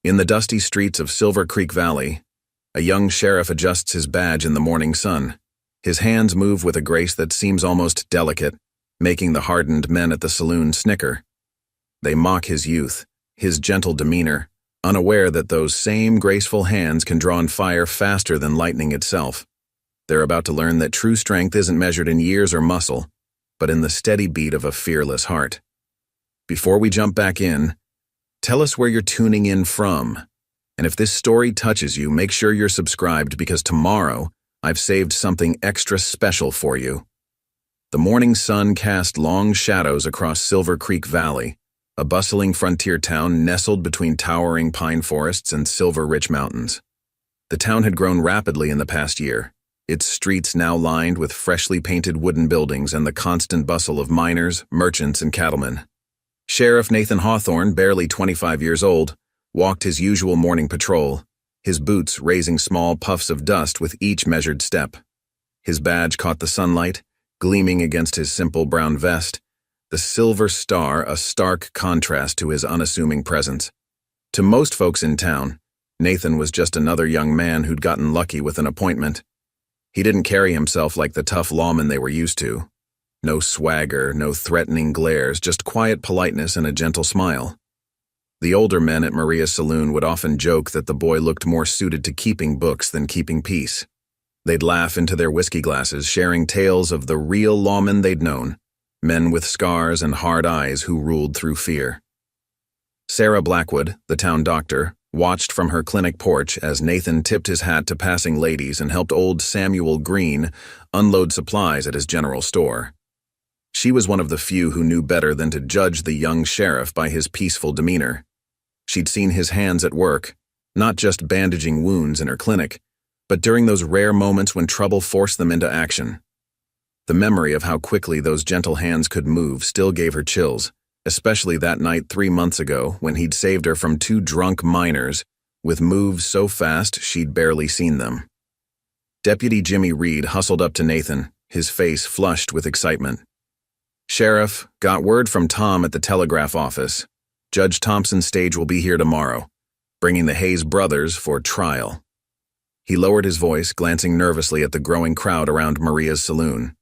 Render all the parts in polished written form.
In the dusty streets of Silver Creek Valley, a young sheriff adjusts his badge in the morning sun. His hands move with a grace that seems almost delicate, making the hardened men at the saloon snicker. They mock his youth, his gentle demeanor, unaware that those same graceful hands can draw on fire faster than lightning itself. They're about to learn that true strength isn't measured in years or muscle, but in the steady beat of a fearless heart. Before we jump back in, tell us where you're tuning in from. And if this story touches you, make sure you're subscribed because tomorrow I've saved something extra special for you. The morning sun cast long shadows across Silver Creek Valley, a bustling frontier town nestled between towering pine forests and silver-rich mountains. The town had grown rapidly in the past year, its streets now lined with freshly painted wooden buildings and the constant bustle of miners, merchants, and cattlemen. Sheriff Nathan Hawthorne, barely 25 years old, walked his usual morning patrol, his boots raising small puffs of dust with each measured step. His badge caught the sunlight, gleaming against his simple brown vest, the silver star a stark contrast to his unassuming presence. To most folks in town, Nathan was just another young man who'd gotten lucky with an appointment. He didn't carry himself like the tough lawmen they were used to. No swagger, no threatening glares, just quiet politeness and a gentle smile. The older men at Maria's saloon would often joke that the boy looked more suited to keeping books than keeping peace. They'd laugh into their whiskey glasses, sharing tales of the real lawmen they'd known, men with scars and hard eyes who ruled through fear. Sarah Blackwood, the town doctor, watched from her clinic porch as Nathan tipped his hat to passing ladies and helped old Samuel Green unload supplies at his general store. She was one of the few who knew better than to judge the young sheriff by his peaceful demeanor. She'd seen his hands at work, not just bandaging wounds in her clinic, but during those rare moments when trouble forced them into action. The memory of how quickly those gentle hands could move still gave her chills, especially that night 3 months ago when he'd saved her from 2 drunk miners with moves so fast she'd barely seen them. Deputy Jimmy Reed hustled up to Nathan, his face flushed with excitement. "Sheriff, got word from Tom at the telegraph office. Judge Thompson's stage will be here tomorrow, bringing the Hayes brothers for trial." He lowered his voice, glancing nervously at the growing crowd around Maria's saloon.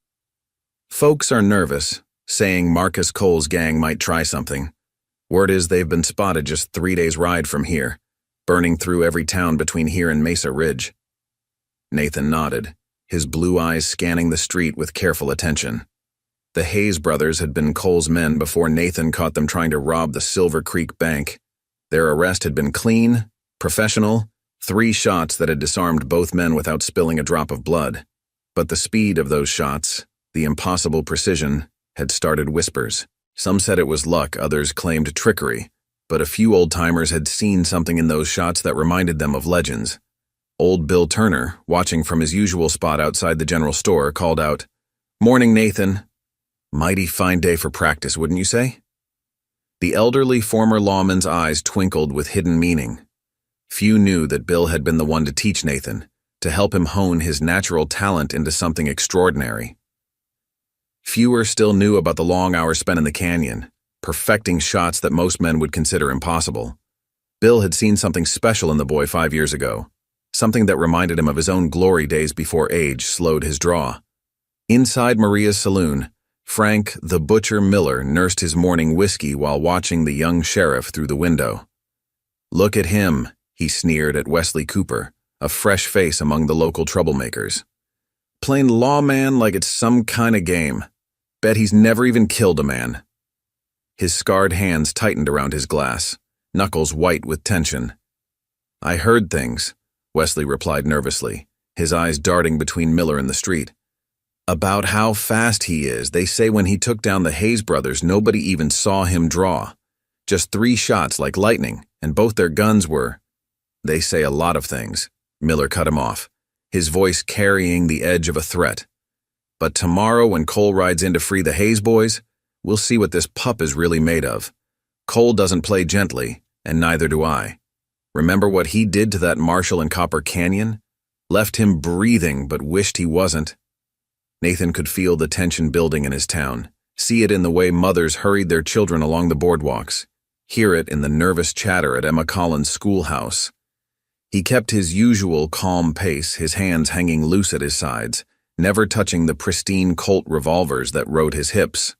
"Folks are nervous, saying Marcus Cole's gang might try something. Word is they've been spotted just 3 days' ride from here, burning through every town between here and Mesa Ridge." Nathan nodded, his blue eyes scanning the street with careful attention. The Hayes brothers had been Cole's men before Nathan caught them trying to rob the Silver Creek Bank. Their arrest had been clean, professional, 3 shots that had disarmed both men without spilling a drop of blood. But the speed of those shots, the impossible precision, had started whispers. Some said it was luck, others claimed trickery, but a few old-timers had seen something in those shots that reminded them of legends. Old Bill Turner, watching from his usual spot outside the general store, called out, "Morning, Nathan. Mighty fine day for practice, wouldn't you say?" The elderly former lawman's eyes twinkled with hidden meaning. Few knew that Bill had been the one to teach Nathan, to help him hone his natural talent into something extraordinary. Fewer still knew about the long hours spent in the canyon, perfecting shots that most men would consider impossible. Bill had seen something special in the boy 5 years ago, something that reminded him of his own glory days before age slowed his draw. Inside Maria's saloon, Frank the Butcher Miller nursed his morning whiskey while watching the young sheriff through the window. "Look at him," he sneered at Wesley Cooper, a fresh face among the local troublemakers. "Playing lawman like it's some kind of game. Bet he's never even killed a man." His scarred hands tightened around his glass, knuckles white with tension. "I heard things," Wesley replied nervously, his eyes darting between Miller and the street. "About how fast he is. They say when he took down the Hayes brothers, nobody even saw him draw. Just 3 shots like lightning, and both their guns were—" "They say a lot of things," Miller cut him off, his voice carrying the edge of a threat. "But tomorrow when Cole rides in to free the Hayes boys, we'll see what this pup is really made of. Cole doesn't play gently, and neither do I. Remember what he did to that marshal in Copper Canyon? Left him breathing but wished he wasn't." Nathan could feel the tension building in his town, see it in the way mothers hurried their children along the boardwalks. hear it in the nervous chatter at Emma Collins' schoolhouse. He kept his usual calm pace, his hands hanging loose at his sides, never touching the pristine Colt revolvers that rode his hips.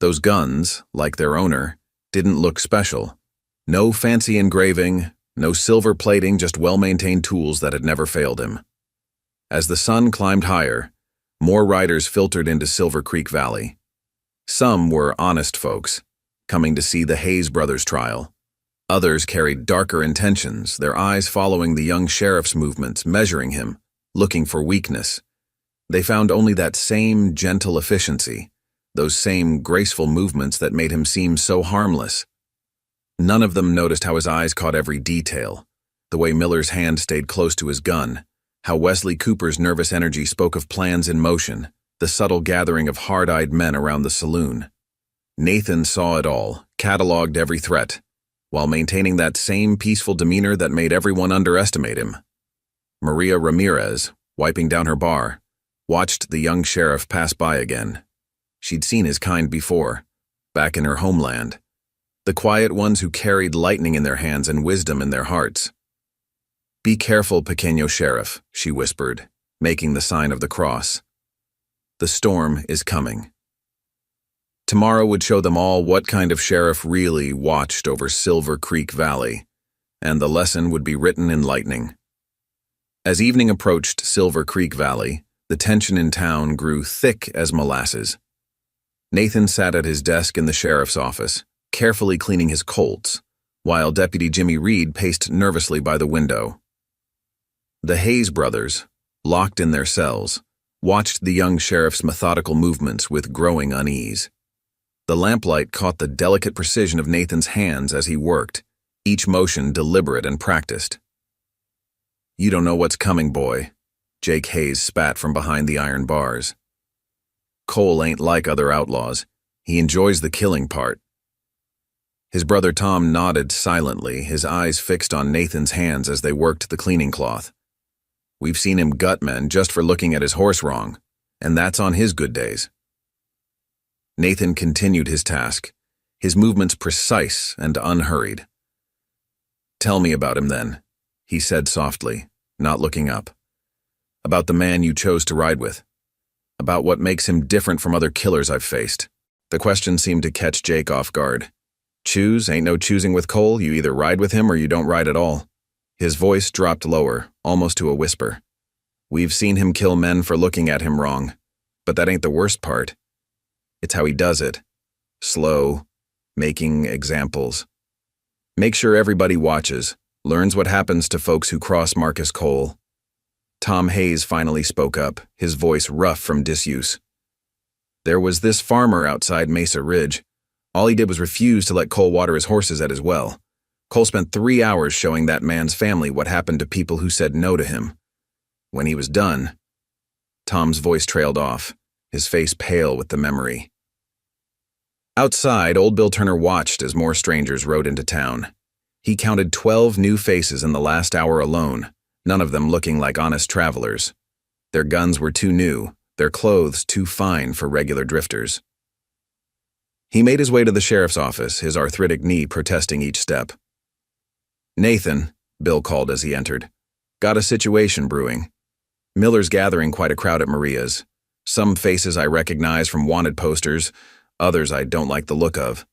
Those guns, like their owner, didn't look special. No fancy engraving, no silver plating, just well-maintained tools that had never failed him. As the sun climbed higher, more riders filtered into Silver Creek Valley. Some were honest folks, coming to see the Hayes brothers' trial. Others carried darker intentions, their eyes following the young sheriff's movements, measuring him, looking for weakness. They found only that same gentle efficiency, those same graceful movements that made him seem so harmless. None of them noticed how his eyes caught every detail, the way Miller's hand stayed close to his gun, how Wesley Cooper's nervous energy spoke of plans in motion, the subtle gathering of hard-eyed men around the saloon. Nathan saw it all, cataloged every threat, while maintaining that same peaceful demeanor that made everyone underestimate him. Maria Ramirez, wiping down her bar, watched the young sheriff pass by again. She'd seen his kind before, back in her homeland. The quiet ones who carried lightning in their hands and wisdom in their hearts. "Be careful, pequeño sheriff," she whispered, making the sign of the cross. "The storm is coming." Tomorrow would show them all what kind of sheriff really watched over Silver Creek Valley, and the lesson would be written in lightning. As evening approached Silver Creek Valley, the tension in town grew thick as molasses. Nathan sat at his desk in the sheriff's office, carefully cleaning his Colts, while Deputy Jimmy Reed paced nervously by the window. The Hayes brothers, locked in their cells, watched the young sheriff's methodical movements with growing unease. The lamplight caught the delicate precision of Nathan's hands as he worked, each motion deliberate and practiced. "You don't know what's coming, boy," Jake Hayes spat from behind the iron bars. "Cole ain't like other outlaws. He enjoys the killing part." His brother Tom nodded silently, his eyes fixed on Nathan's hands as they worked the cleaning cloth. "We've seen him gut men just for looking at his horse wrong, and that's on his good days." Nathan continued his task, his movements precise and unhurried. "Tell me about him then," he said softly, not looking up. "About the man you chose to ride with. About what makes him different from other killers I've faced." The question seemed to catch Jake off guard. "Choose? Ain't no choosing with Cole. You either ride with him or you don't ride at all." His voice dropped lower, almost to a whisper. "We've seen him kill men for looking at him wrong, but that ain't the worst part. It's how he does it. Slow, making examples. Make sure everybody watches, learns what happens to folks who cross Marcus Cole." Tom Hayes finally spoke up, his voice rough from disuse. "There was this farmer outside Mesa Ridge. All he did was refuse to let Cole water his horses at his well. Cole spent 3 hours showing that man's family what happened to people who said no to him. When he was done..." Tom's voice trailed off, his face pale with the memory. Outside, old Bill Turner watched as more strangers rode into town. He counted 12 new faces in the last hour alone, none of them looking like honest travelers. Their guns were too new, their clothes too fine for regular drifters. He made his way to the sheriff's office, his arthritic knee protesting each step. "Nathan," Bill called as he entered. "Got a situation brewing. Miller's gathering quite a crowd at Maria's. Some faces I recognize from wanted posters, others I don't like the look of.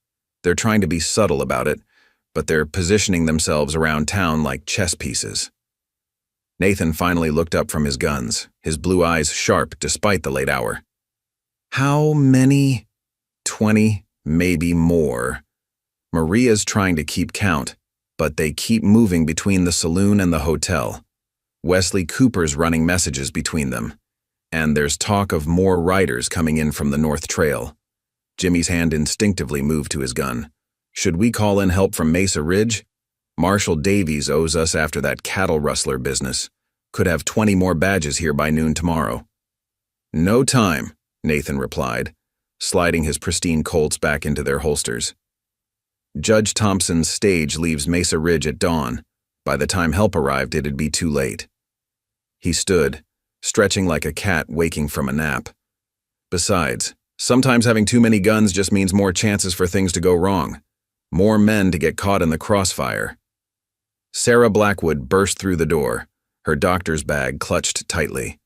They're trying to be subtle about it, but they're positioning themselves around town like chess pieces." Nathan finally looked up from his guns, his blue eyes sharp despite the late hour. "How many?" 20, maybe more. Maria's trying to keep count, but they keep moving between the saloon and the hotel. Wesley Cooper's running messages between them, and there's talk of more riders coming in from the North Trail. Jimmy's hand instinctively moved to his gun. "Should we call in help from Mesa Ridge? Marshal Davies owes us after that cattle rustler business. Could have 20 more badges here by noon tomorrow." "No time," Nathan replied, sliding his pristine Colts back into their holsters. "Judge Thompson's stage leaves Mesa Ridge at dawn. By the time help arrived, it'd be too late." He stood, stretching like a cat waking from a nap. "Besides, sometimes having too many guns just means more chances for things to go wrong. More men to get caught in the crossfire. Sarah Blackwood burst through the door, her doctor's bag clutched tightly.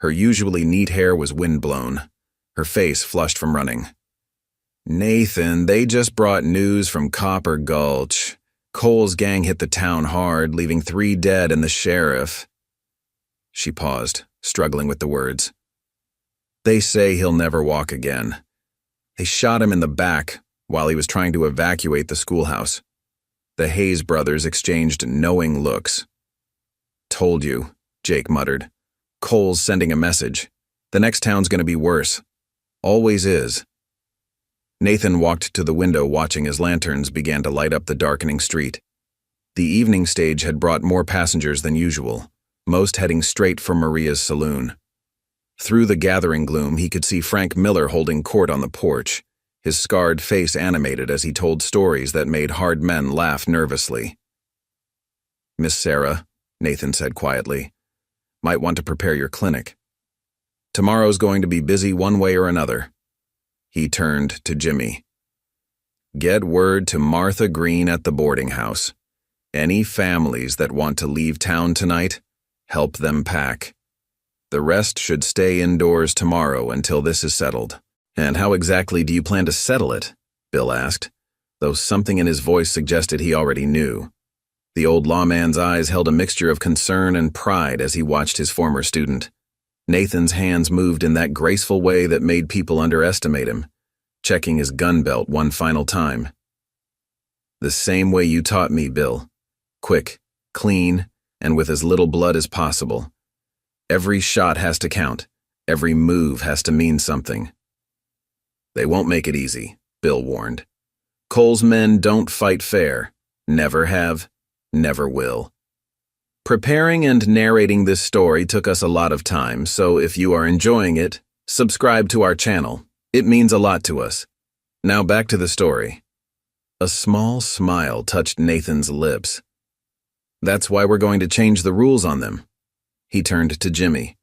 Her usually neat hair was windblown, her face flushed from running. "Nathan, they just brought news from Copper Gulch. Cole's gang hit the town hard, leaving 3 dead and the sheriff." She paused, struggling with the words. "They say he'll never walk again. They shot him in the back while he was trying to evacuate the schoolhouse." The Hayes brothers exchanged knowing looks. "Told you," Jake muttered. "Cole's sending a message. The next town's gonna be worse. Always is." Nathan walked to the window, watching as lanterns began to light up the darkening street. The evening stage had brought more passengers than usual, most heading straight for Maria's saloon. Through the gathering gloom, he could see Frank Miller holding court on the porch, his scarred face animated as he told stories that made hard men laugh nervously. "Miss Sarah," Nathan said quietly, "might want to prepare your clinic. Tomorrow's going to be busy one way or another." He turned to Jimmy. "Get word to Martha Green at the boarding house. Any families that want to leave town tonight, help them pack. The rest should stay indoors tomorrow until this is settled." "And how exactly do you plan to settle it?" Bill asked, though something in his voice suggested he already knew. The old lawman's eyes held a mixture of concern and pride as he watched his former student. Nathan's hands moved in that graceful way that made people underestimate him, checking his gun belt one final time. "The same way you taught me, Bill. Quick, clean, and with as little blood as possible. Every shot has to count. Every move has to mean something." "They won't make it easy," Bill warned. "Cole's men don't fight fair. Never have, never will." Preparing and narrating this story took us a lot of time, so if you are enjoying it, subscribe to our channel. It means a lot to us. Now back to the story. A small smile touched Nathan's lips. "That's why we're going to change the rules on them." He turned to Jimmy.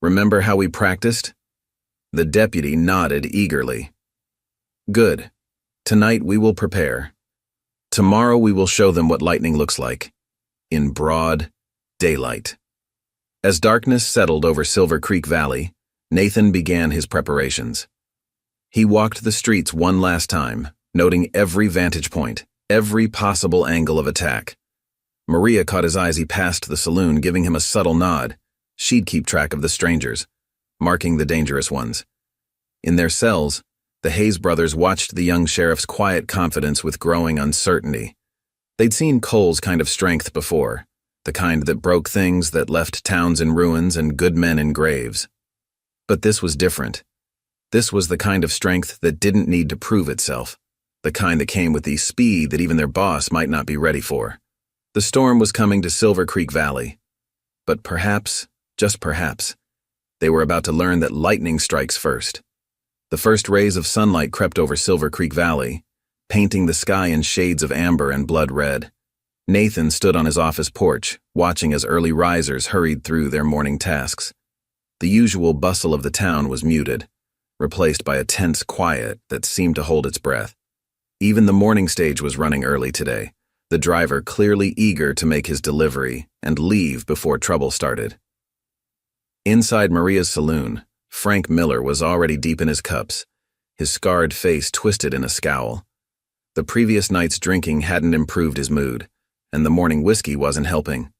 "Remember how we practiced?" The deputy nodded eagerly. "Good. Tonight we will prepare. Tomorrow we will show them what lightning looks like. In broad daylight." As darkness settled over Silver Creek Valley, Nathan began his preparations. He walked the streets one last time, noting every vantage point, every possible angle of attack. Maria caught his eye as he passed the saloon, giving him a subtle nod. She'd keep track of the strangers, marking the dangerous ones. In their cells, the Hayes brothers watched the young sheriff's quiet confidence with growing uncertainty. They'd seen Cole's kind of strength before, the kind that broke things, that left towns in ruins and good men in graves. But this was different. This was the kind of strength that didn't need to prove itself, the kind that came with the speed that even their boss might not be ready for. The storm was coming to Silver Creek Valley. But perhaps, just perhaps, they were about to learn that lightning strikes first. The first rays of sunlight crept over Silver Creek Valley, painting the sky in shades of amber and blood red. Nathan stood on his office porch, watching as early risers hurried through their morning tasks. The usual bustle of the town was muted, replaced by a tense quiet that seemed to hold its breath. Even the morning stage was running early today, the driver clearly eager to make his delivery and leave before trouble started. Inside Maria's saloon, Frank Miller was already deep in his cups, his scarred face twisted in a scowl. The previous night's drinking hadn't improved his mood, and the morning whiskey wasn't helping.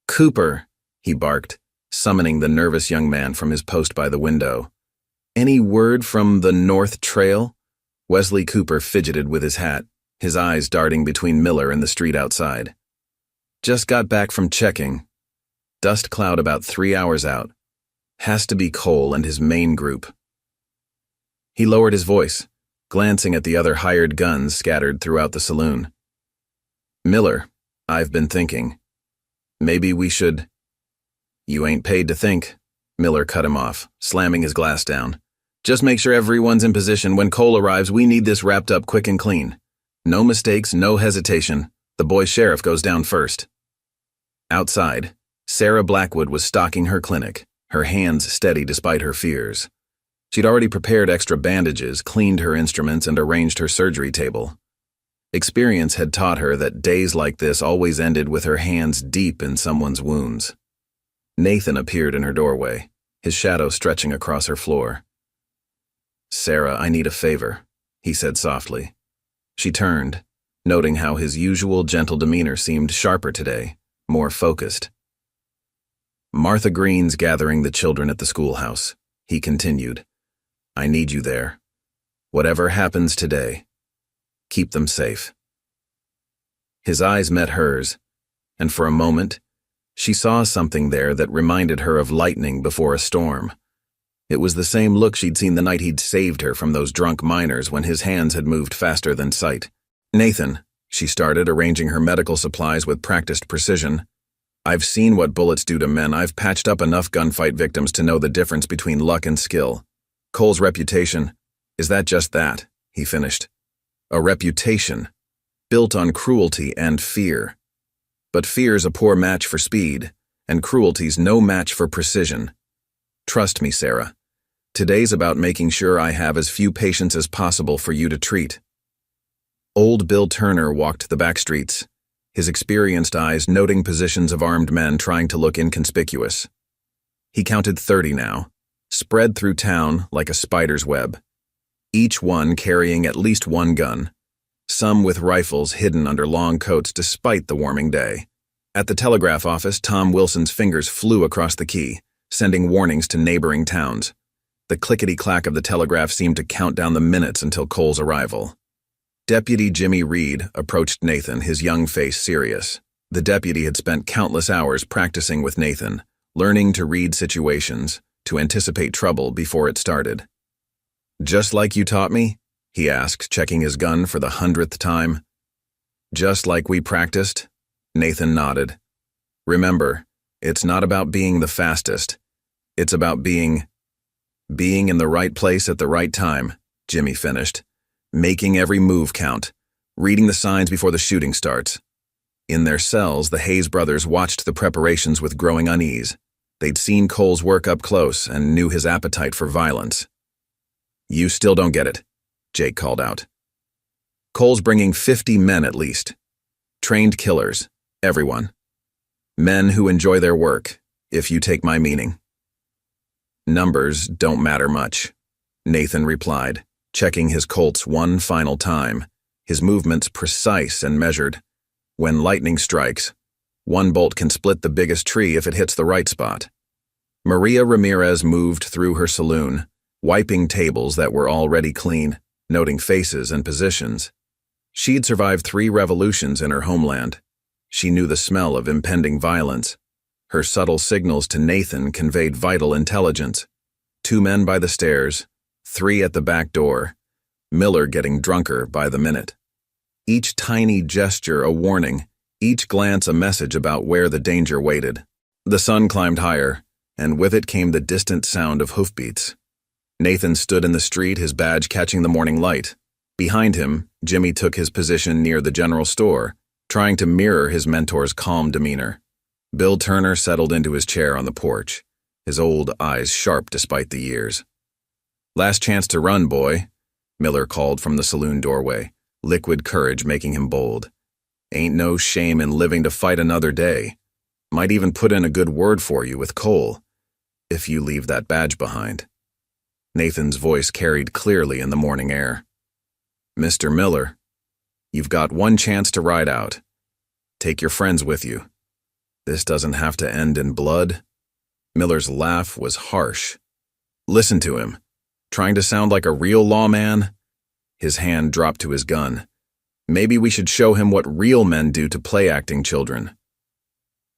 "Cooper," he barked, summoning the nervous young man from his post by the window. "Any word from the North Trail?" Wesley Cooper fidgeted with his hat, his eyes darting between Miller and the street outside. "Just got back from checking. Dust cloud about 3 hours out. Has to be Cole and his main group." He lowered his voice, glancing at the other hired guns scattered throughout the saloon. "Miller, I've been thinking. Maybe we should—" "You ain't paid to think," Miller cut him off, slamming his glass down. "Just make sure everyone's in position. When Cole arrives, we need this wrapped up quick and clean. No mistakes, no hesitation. The boy sheriff goes down first." Outside, Sarah Blackwood was stocking her clinic, her hands steady despite her fears. She'd already prepared extra bandages, cleaned her instruments, and arranged her surgery table. Experience had taught her that days like this always ended with her hands deep in someone's wounds. Nathan appeared in her doorway, his shadow stretching across her floor. "Sarah, I need a favor," he said softly. She turned, noting how his usual gentle demeanor seemed sharper today, more focused. "Martha Green's gathering the children at the schoolhouse," he continued. "I need you there. Whatever happens today, keep them safe." His eyes met hers, and for a moment, she saw something there that reminded her of lightning before a storm. It was the same look she'd seen the night he'd saved her from those drunk miners when his hands had moved faster than sight. "Nathan," she started, arranging her medical supplies with practiced precision. "I've seen what bullets do to men. I've patched up enough gunfight victims to know the difference between luck and skill. Cole's reputation, is that just that?" he finished. "A reputation, built on cruelty and fear. But fear's a poor match for speed, and cruelty's no match for precision. Trust me, Sarah. Today's about making sure I have as few patients as possible for you to treat." Old Bill Turner walked the back streets, his experienced eyes noting positions of armed men trying to look inconspicuous. He counted 30 now, spread through town like a spider's web, each one carrying at least one gun, some with rifles hidden under long coats despite the warming day. At the telegraph office, Tom Wilson's fingers flew across the key, sending warnings to neighboring towns. The clickety-clack of the telegraph seemed to count down the minutes until Cole's arrival. Deputy Jimmy Reed approached Nathan, his young face serious. The deputy had spent countless hours practicing with Nathan, learning to read situations, to anticipate trouble before it started. "Just like you taught me?" he asked, checking his gun for the 100th time. "Just like we practiced?" Nathan nodded. "Remember, it's not about being the fastest. It's about being in the right place at the right time," Jimmy finished. "Making every move count, reading the signs before the shooting starts." In their cells, the Hayes brothers watched the preparations with growing unease. They'd seen Cole's work up close and knew his appetite for violence. "You still don't get it," Jake called out. "Cole's bringing 50 men at least. Trained killers, everyone. Men who enjoy their work, if you take my meaning." "Numbers don't matter much," Nathan replied, checking his Colts one final time, his movements precise and measured. "When lightning strikes, one bolt can split the biggest tree if it hits the right spot." Maria Ramirez moved through her saloon, wiping tables that were already clean, noting faces and positions. She'd survived 3 revolutions in her homeland. She knew the smell of impending violence. Her subtle signals to Nathan conveyed vital intelligence. 2 men by the stairs, 3 at the back door, Miller getting drunker by the minute. Each tiny gesture a warning, each glance a message about where the danger waited. The sun climbed higher, and with it came the distant sound of hoofbeats. Nathan stood in the street, his badge catching the morning light. Behind him, Jimmy took his position near the general store, trying to mirror his mentor's calm demeanor. Bill Turner settled into his chair on the porch, his old eyes sharp despite the years. "Last chance to run, boy," Miller called from the saloon doorway, liquid courage making him bold. "Ain't no shame in living to fight another day. Might even put in a good word for you with Cole, if you leave that badge behind." Nathan's voice carried clearly in the morning air. "Mr. Miller, you've got one chance to ride out. Take your friends with you. This doesn't have to end in blood." Miller's laugh was harsh. "Listen to him, trying to sound like a real lawman." His hand dropped to his gun. "Maybe we should show him what real men do to play-acting children."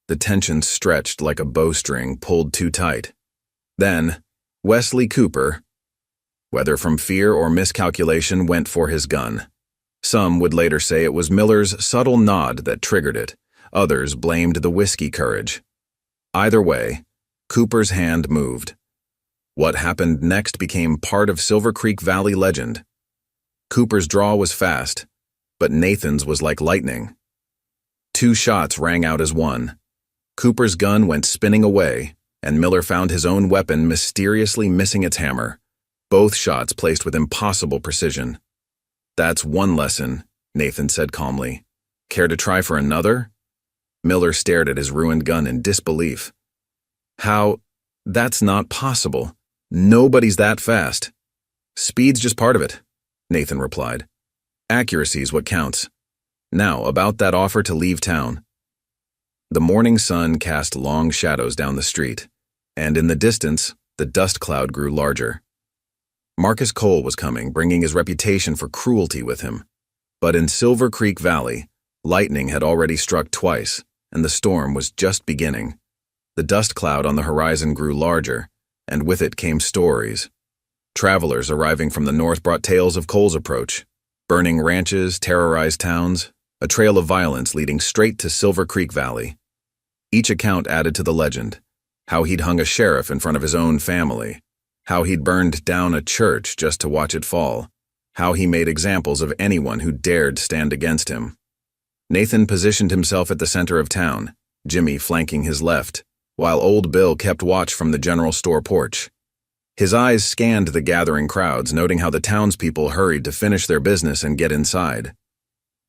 The tension stretched like a bowstring pulled too tight. Then, Wesley Cooper, whether from fear or miscalculation, went for his gun. Some would later say it was Miller's subtle nod that triggered it. Others blamed the whiskey courage. Either way, Cooper's hand moved. What happened next became part of Silver Creek Valley legend. Cooper's draw was fast, but Nathan's was like lightning. 2 shots rang out as one. Cooper's gun went spinning away, and Miller found his own weapon mysteriously missing its hammer, both shots placed with impossible precision. "That's one lesson," Nathan said calmly. Care to try for another? Miller stared at his ruined gun in disbelief. How? That's not possible. Nobody's that fast. Speed's just part of it, Nathan replied. Accuracy's what counts. Now, about that offer to leave town. The morning sun cast long shadows down the street, and in the distance, the dust cloud grew larger. Marcus Cole was coming, bringing his reputation for cruelty with him. But in Silver Creek Valley, lightning had already struck twice, and the storm was just beginning. The dust cloud on the horizon grew larger, and with it came stories. Travelers arriving from the north brought tales of Cole's approach, burning ranches, terrorized towns, a trail of violence leading straight to Silver Creek Valley. Each account added to the legend, how he'd hung a sheriff in front of his own family, how he'd burned down a church just to watch it fall, how he made examples of anyone who dared stand against him. Nathan positioned himself at the center of town, Jimmy flanking his left, while Old Bill kept watch from the general store porch. His eyes scanned the gathering crowds, noting how the townspeople hurried to finish their business and get inside.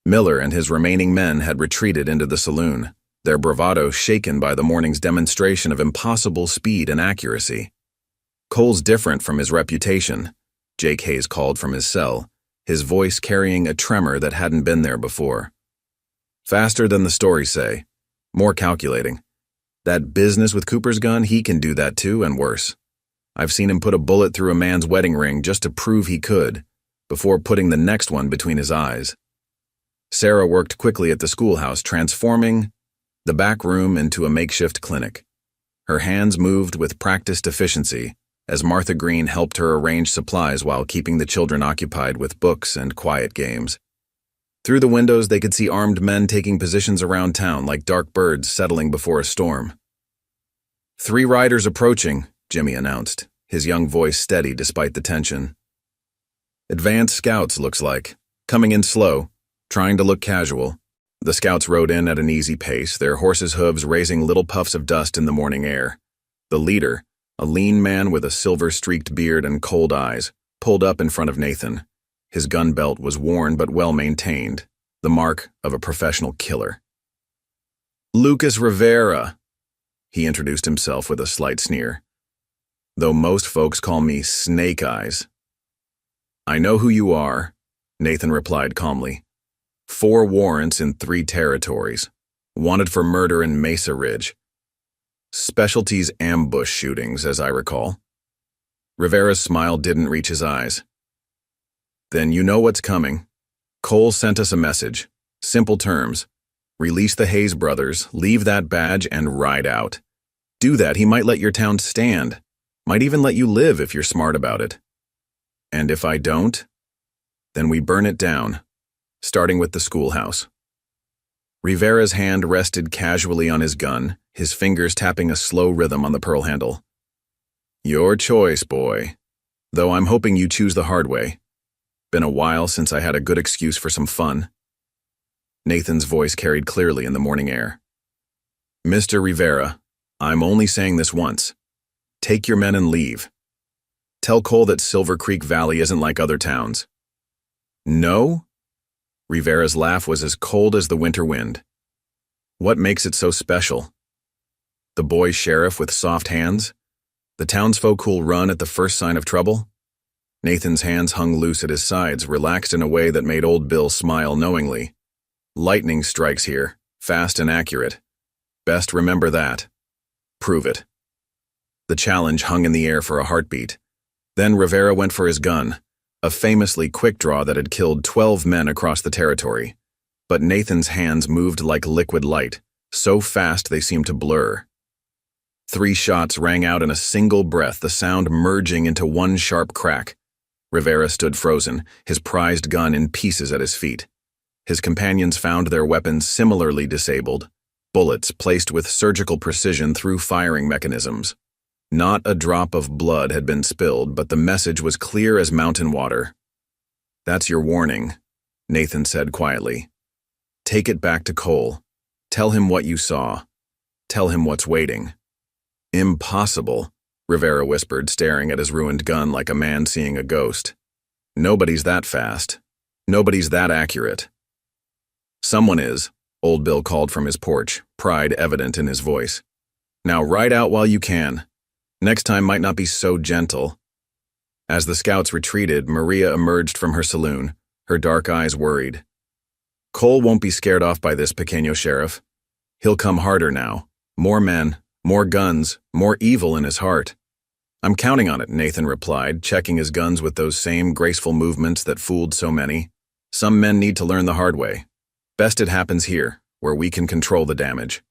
Miller and his remaining men had retreated into the saloon, their bravado shaken by the morning's demonstration of impossible speed and accuracy. Cole's different from his reputation, Jake Hayes called from his cell, his voice carrying a tremor that hadn't been there before. Faster than the stories say, more calculating. That business with Cooper's gun, he can do that too, and worse. I've seen him put a bullet through a man's wedding ring just to prove he could, before putting the next one between his eyes. Sarah worked quickly at the schoolhouse, transforming the back room into a makeshift clinic. Her hands moved with practiced efficiency as Martha Green helped her arrange supplies while keeping the children occupied with books and quiet games. Through the windows, they could see armed men taking positions around town like dark birds settling before a storm. 3 riders approaching, Jimmy announced, his young voice steady despite the tension. Advanced scouts, looks like, coming in slow, trying to look casual. The scouts rode in at an easy pace, their horses' hooves raising little puffs of dust in the morning air. The leader, a lean man with a silver-streaked beard and cold eyes, pulled up in front of Nathan. His gun belt was worn but well-maintained, the mark of a professional killer. Lucas Rivera, he introduced himself with a slight sneer. Though most folks call me Snake Eyes. I know who you are, Nathan replied calmly. 4 warrants in 3 territories, wanted for murder in Mesa Ridge. Specialties ambush shootings, as I recall. Rivera's smile didn't reach his eyes. Then you know what's coming. Cole sent us a message. Simple terms. Release the Hayes brothers, leave that badge, and ride out. Do that, he might let your town stand. Might even let you live if you're smart about it. And if I don't, then we burn it down, starting with the schoolhouse. Rivera's hand rested casually on his gun, his fingers tapping a slow rhythm on the pearl handle. Your choice, boy. Though I'm hoping you choose the hard way. Been a while since I had a good excuse for some fun. Nathan's voice carried clearly in the morning air. Mr. Rivera, I'm only saying this once. Take your men and leave. Tell Cole that Silver Creek Valley isn't like other towns. No? Rivera's laugh was as cold as the winter wind. What makes it so special? The boy sheriff with soft hands? The townsfolk who'll run at the first sign of trouble? Nathan's hands hung loose at his sides, relaxed in a way that made Old Bill smile knowingly. Lightning strikes here, fast and accurate. Best remember that. Prove it. The challenge hung in the air for a heartbeat. Then Rivera went for his gun, a famously quick draw that had killed 12 men across the territory. But Nathan's hands moved like liquid light, so fast they seemed to blur. 3 shots rang out in a single breath, the sound merging into one sharp crack. Rivera stood frozen, his prized gun in pieces at his feet. His companions found their weapons similarly disabled, bullets placed with surgical precision through firing mechanisms. Not a drop of blood had been spilled, but the message was clear as mountain water. That's your warning, Nathan said quietly. Take it back to Cole. Tell him what you saw. Tell him what's waiting. Impossible, Rivera whispered, staring at his ruined gun like a man seeing a ghost. Nobody's that fast. Nobody's that accurate. Someone is, Old Bill called from his porch, pride evident in his voice. Now ride out while you can. Next time might not be so gentle. As the scouts retreated, Maria emerged from her saloon, her dark eyes worried. Cole won't be scared off by this, pequeño sheriff. He'll come harder now. More men, more guns, more evil in his heart. I'm counting on it, Nathan replied, checking his guns with those same graceful movements that fooled so many. Some men need to learn the hard way. Best it happens here, where we can control the damage.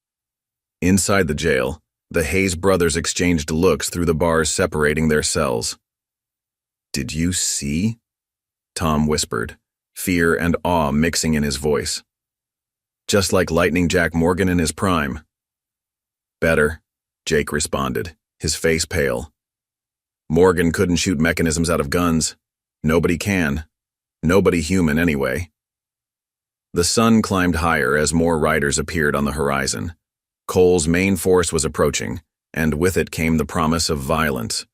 Inside the jail, the Hayes brothers exchanged looks through the bars separating their cells. Did you see? Tom whispered, fear and awe mixing in his voice. Just like Lightning Jack Morgan in his prime. Better, Jake responded, his face pale. Morgan couldn't shoot mechanisms out of guns. Nobody can. Nobody human, anyway. The sun climbed higher as more riders appeared on the horizon. Cole's main force was approaching, and with it came the promise of violence.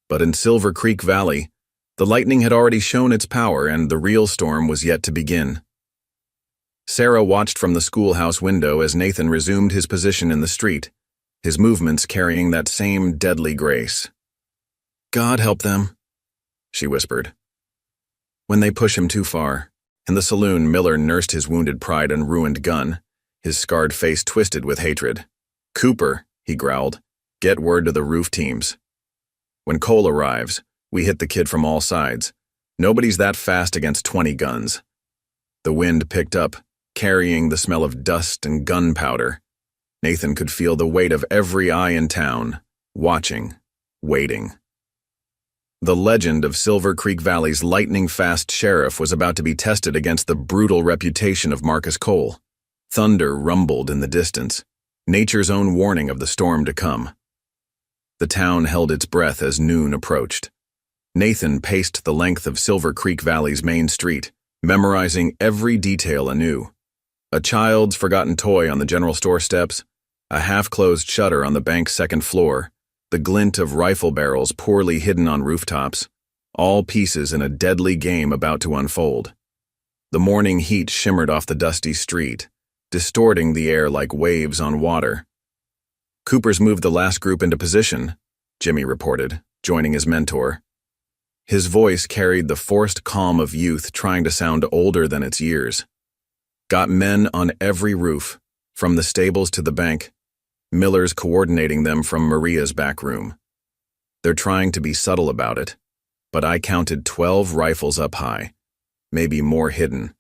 But in Silver Creek Valley, the lightning had already shown its power and the real storm was yet to begin. Sarah watched from the schoolhouse window as Nathan resumed his position in the street, his movements carrying that same deadly grace. God help them, she whispered. When they push him too far, in the saloon, Miller nursed his wounded pride and ruined gun, his scarred face twisted with hatred. Cooper, he growled, get word to the roof teams. When Cole arrives, we hit the kid from all sides. Nobody's that fast against 20 guns. The wind picked up, carrying the smell of dust and gunpowder. Nathan could feel the weight of every eye in town, watching, waiting. The legend of Silver Creek Valley's lightning-fast sheriff was about to be tested against the brutal reputation of Marcus Cole. Thunder rumbled in the distance, nature's own warning of the storm to come. The town held its breath as noon approached. Nathan paced the length of Silver Creek Valley's main street, memorizing every detail anew. A child's forgotten toy on the general store steps, a half-closed shutter on the bank's second floor, the glint of rifle barrels poorly hidden on rooftops, all pieces in a deadly game about to unfold. The morning heat shimmered off the dusty street, distorting the air like waves on water. Cooper's moved the last group into position, Jimmy reported, joining his mentor. His voice carried the forced calm of youth trying to sound older than its years. Got men on every roof, from the stables to the bank. Miller's coordinating them from Maria's back room. They're trying to be subtle about it, but I counted 12 rifles up high, maybe more hidden.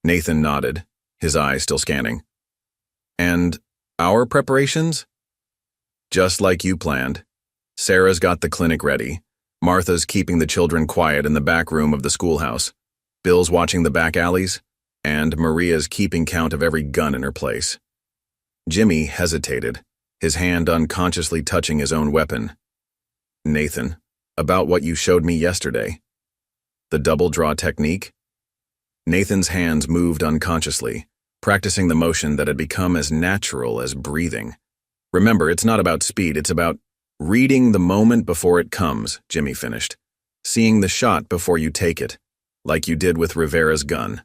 Nathan nodded, his eyes still scanning. And our preparations? Just like you planned. Sarah's got the clinic ready. Martha's keeping the children quiet in the back room of the schoolhouse. Bill's watching the back alleys, and Maria's keeping count of every gun in her place. Jimmy hesitated, his hand unconsciously touching his own weapon. Nathan, about what you showed me yesterday. The double draw technique? Nathan's hands moved unconsciously, practicing the motion that had become as natural as breathing. Remember, it's not about speed, it's about reading the moment before it comes, Jimmy finished. Seeing the shot before you take it, like you did with Rivera's gun.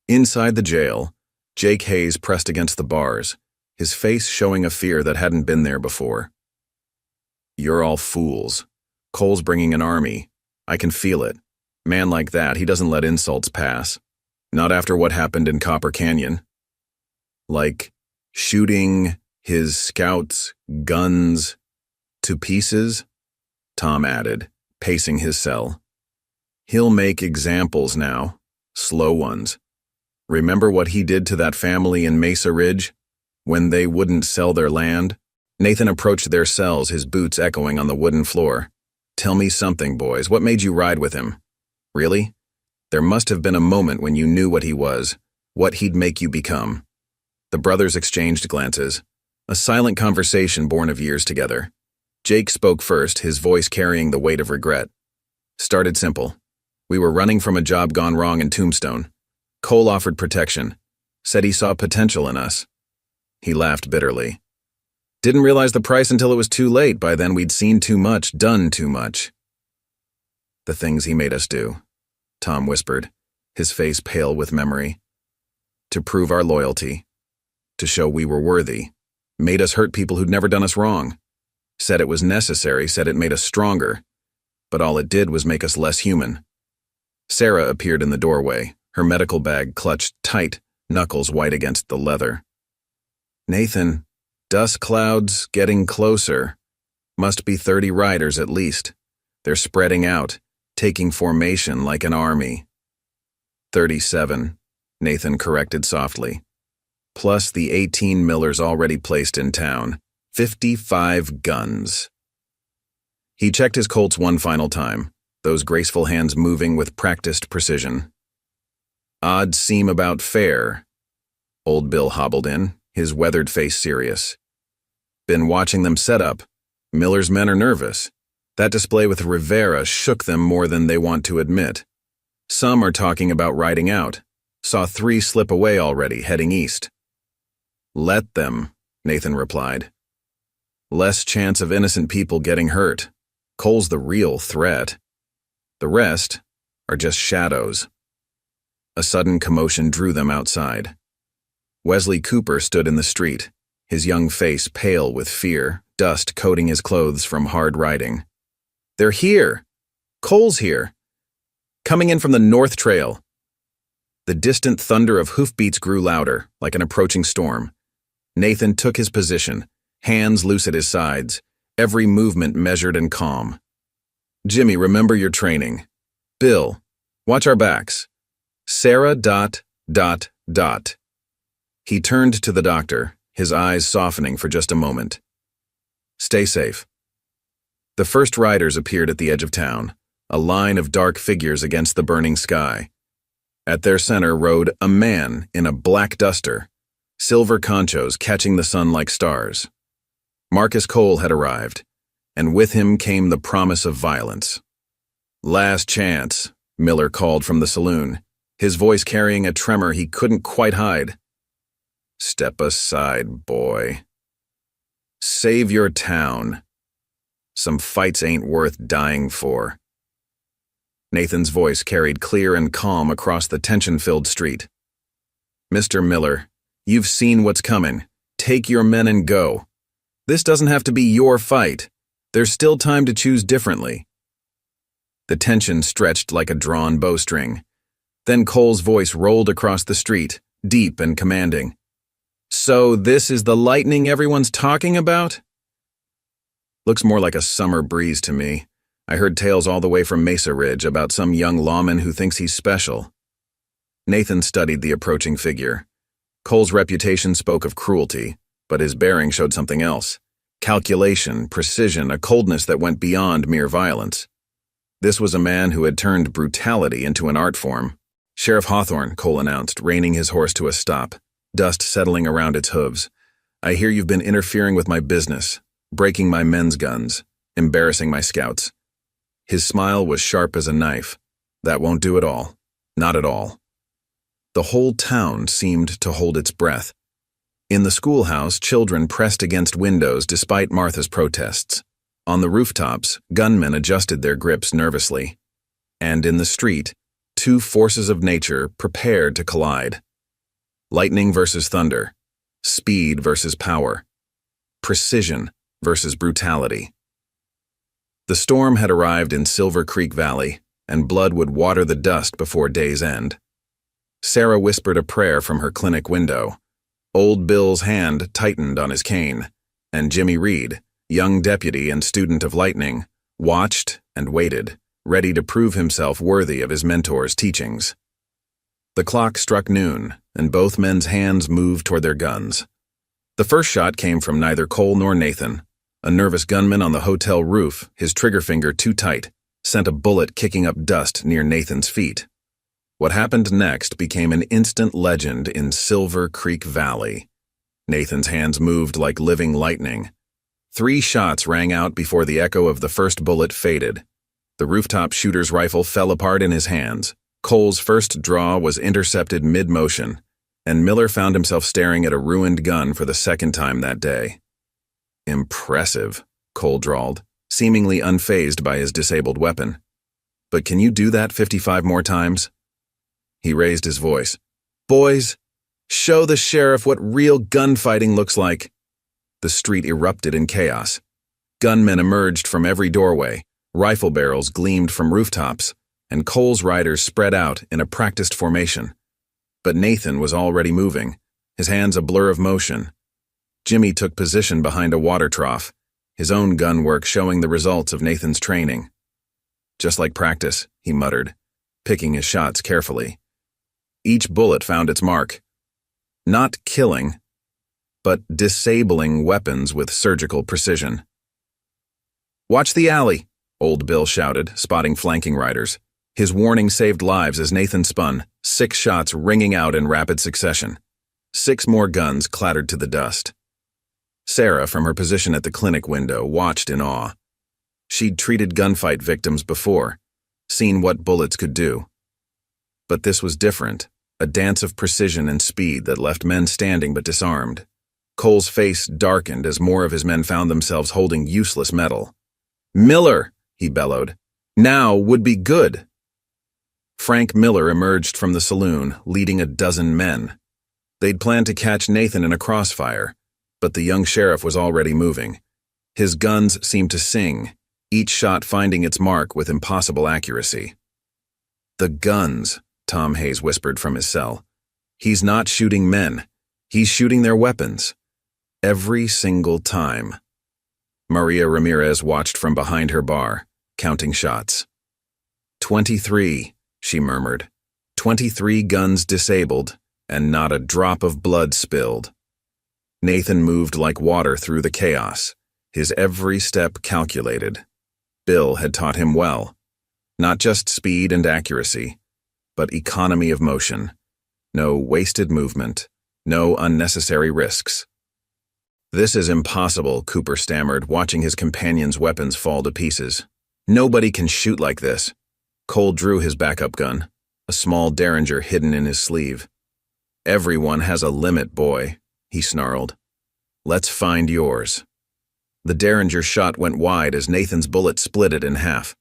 Inside the jail, Jake Hayes pressed against the bars, his face showing a fear that hadn't been there before. You're all fools. Cole's bringing an army. I can feel it. Man like that, he doesn't let insults pass. Not after what happened in Copper Canyon. Like shooting his scouts' guns to pieces, Tom added, pacing his cell. He'll make examples now, slow ones. Remember what he did to that family in Mesa Ridge, when they wouldn't sell their land? Nathan approached their cells, his boots echoing on the wooden floor. Tell me something, boys. What made you ride with him? Really? There must have been a moment when you knew what he was, what he'd make you become. The brothers exchanged glances, a silent conversation born of years together. Jake spoke first, his voice carrying the weight of regret. Started simple. We were running from a job gone wrong in Tombstone. Cole offered protection, said he saw potential in us. He laughed bitterly. Didn't realize the price until it was too late. By then we'd seen too much, done too much. The things he made us do, Tom whispered, his face pale with memory. to prove our loyalty, to show we were worthy, made us hurt people who'd never done us wrong, said it was necessary, said it made us stronger, but all it did was make us less human. Sarah appeared in the doorway, her medical bag clutched tight, knuckles white against the leather. "Nathan, dust clouds getting closer. Must be 30 riders at least. They're spreading out, taking formation like an army." 37, Nathan corrected softly. Plus the 18 millers already placed in town. 55 guns. He checked his Colts one final time, those graceful hands moving with practiced precision. "Odds seem about fair." Old Bill hobbled in, his weathered face serious. "Been watching them set up. Miller's men are nervous. That display with Rivera shook them more than they want to admit. Some are talking about riding out. Saw 3 slip away already, heading east." "Let them," Nathan replied. "Less chance of innocent people getting hurt. Cole's the real threat. The rest are just shadows." A sudden commotion drew them outside. Wesley Cooper stood in the street, his young face pale with fear, dust coating his clothes from hard riding. "They're here! Cole's here! Coming in from the North Trail!" The distant thunder of hoofbeats grew louder, like an approaching storm. Nathan took his position, hands loose at his sides, every movement measured and calm. "Jimmy, remember your training. Bill, watch our backs. Sarah ... He turned to the doctor, his eyes softening for just a moment. "Stay safe." The first riders appeared at the edge of town, a line of dark figures against the burning sky. At their center rode a man in a black duster, silver conchos catching the sun like stars. Marcus Cole had arrived, and with him came the promise of violence. "Last chance," Miller called from the saloon, his voice carrying a tremor he couldn't quite hide. "Step aside, boy. Save your town. Some fights ain't worth dying for." Nathan's voice carried clear and calm across the tension-filled street. "Mr. Miller, you've seen what's coming. Take your men and go. This doesn't have to be your fight. There's still time to choose differently." The tension stretched like a drawn bowstring. Then Cole's voice rolled across the street, deep and commanding. "So this is the lightning everyone's talking about?" "Looks more like a summer breeze to me. I heard tales all the way from Mesa Ridge about some young lawman who thinks he's special." Nathan studied the approaching figure. Cole's reputation spoke of cruelty, but his bearing showed something else. Calculation, precision, a coldness that went beyond mere violence. This was a man who had turned brutality into an art form. "Sheriff Hawthorne," Cole announced, reining his horse to a stop, dust settling around its hooves. "I hear you've been interfering with my business, breaking my men's guns, embarrassing my scouts." His smile was sharp as a knife. "That won't do it all. Not at all." The whole town seemed to hold its breath. In the schoolhouse, children pressed against windows despite Martha's protests. On the rooftops, gunmen adjusted their grips nervously. And in the street, 2 forces of nature prepared to collide. Lightning versus thunder, speed versus power, precision versus brutality. The storm had arrived in Silver Creek Valley, and blood would water the dust before day's end. Sarah whispered a prayer from her clinic window. Old Bill's hand tightened on his cane, and Jimmy Reed, young deputy and student of lightning, watched and waited, ready to prove himself worthy of his mentor's teachings. The clock struck noon, and both men's hands moved toward their guns. The first shot came from neither Cole nor Nathan. A nervous gunman on the hotel roof, his trigger finger too tight, sent a bullet kicking up dust near Nathan's feet. What happened next became an instant legend in Silver Creek Valley. Nathan's hands moved like living lightning. 3 shots rang out before the echo of the first bullet faded. The rooftop shooter's rifle fell apart in his hands. Cole's first draw was intercepted mid-motion, and Miller found himself staring at a ruined gun for the second time that day. "Impressive," Cole drawled, seemingly unfazed by his disabled weapon. "But can you do that 55 more times?" He raised his voice. "Boys, Show the sheriff what real gunfighting looks like. The street erupted in chaos. Gunmen emerged from every doorway, rifle barrels gleamed from rooftops, and Cole's riders spread out in a practiced formation. But Nathan was already moving, his hands a blur of motion. Jimmy took position behind a water trough, his own gun work showing the results of Nathan's training. Just like practice, he muttered, picking his shots carefully. Each bullet found its mark. Not killing, but disabling weapons with surgical precision. "Watch the alley," Old Bill shouted, spotting flanking riders. His warning saved lives as Nathan spun, 6 shots ringing out in rapid succession. 6 more guns clattered to the dust. Sarah, from her position at the clinic window, watched in awe. She'd treated gunfight victims before, seen what bullets could do. But this was different, a dance of precision and speed that left men standing but disarmed. Cole's face darkened as more of his men found themselves holding useless metal. "Miller!" he bellowed. "Now would be good!" Frank Miller emerged from the saloon, leading a dozen men. They'd planned to catch Nathan in a crossfire, but the young sheriff was already moving. His guns seemed to sing, each shot finding its mark with impossible accuracy. "The guns," Tom Hayes whispered from his cell. "He's not shooting men. He's shooting their weapons. Every single time." Maria Ramirez watched from behind her bar, counting shots. 23, she murmured. 23 guns disabled, and not a drop of blood spilled. Nathan moved like water through the chaos, his every step calculated. Bill had taught him well. Not just speed and accuracy, but economy of motion. No wasted movement, no unnecessary risks. "This is impossible," Cooper stammered, watching his companion's weapons fall to pieces. "Nobody can shoot like this." Cole drew his backup gun, a small Derringer hidden in his sleeve. "Everyone has a limit, boy," he snarled. "Let's find yours." The Derringer shot went wide as Nathan's bullet split it in half.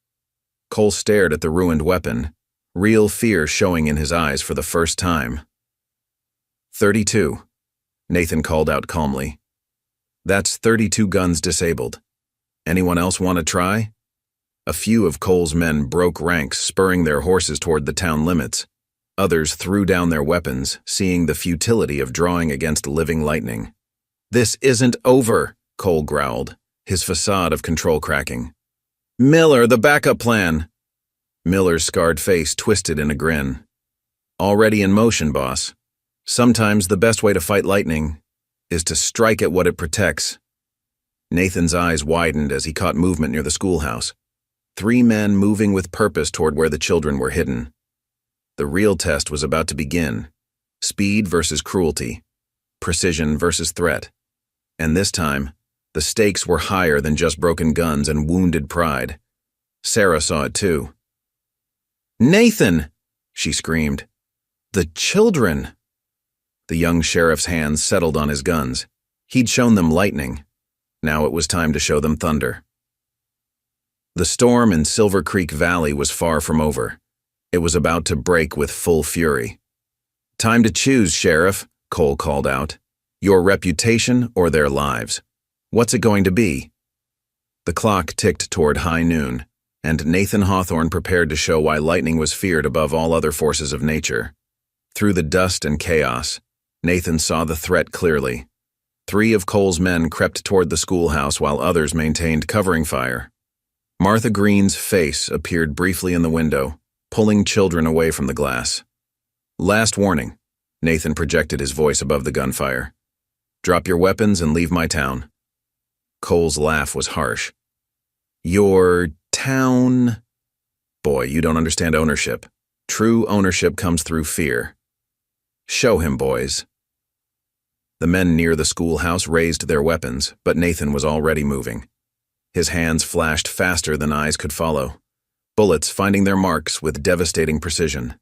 Cole stared at the ruined weapon, real fear showing in his eyes for the first time. 32, Nathan called out calmly. "That's 32 guns disabled. Anyone else want to try?" A few of Cole's men broke ranks, spurring their horses toward the town limits. Others threw down their weapons, seeing the futility of drawing against living lightning. "This isn't over," Cole growled, his facade of control cracking. "Miller, the backup plan!" Miller's scarred face twisted in a grin. "Already in motion, boss. Sometimes the best way to fight lightning is to strike at what it protects." Nathan's eyes widened as he caught movement near the schoolhouse. 3 men moving with purpose toward where the children were hidden. The real test was about to begin. Speed versus cruelty. Precision versus threat. And this time, the stakes were higher than just broken guns and wounded pride. Sarah saw it too. "Nathan!" she screamed. "The children!" The young sheriff's hands settled on his guns. He'd shown them lightning. Now it was time to show them thunder. The storm in Silver Creek Valley was far from over. It was about to break with full fury. "Time to choose, Sheriff," Cole called out. "Your reputation or their lives. What's it going to be?" The clock ticked toward high noon, and Nathan Hawthorne prepared to show why lightning was feared above all other forces of nature. Through the dust and chaos, Nathan saw the threat clearly. 3 of Cole's men crept toward the schoolhouse while others maintained covering fire. Martha Green's face appeared briefly in the window, pulling children away from the glass. "Last warning," Nathan projected his voice above the gunfire. "Drop your weapons and leave my town." Cole's laugh was harsh. "Your town? Boy, you don't understand ownership. True ownership comes through fear. Show him, boys." The men near the schoolhouse raised their weapons, but Nathan was already moving. His hands flashed faster than eyes could follow, bullets finding their marks with devastating precision.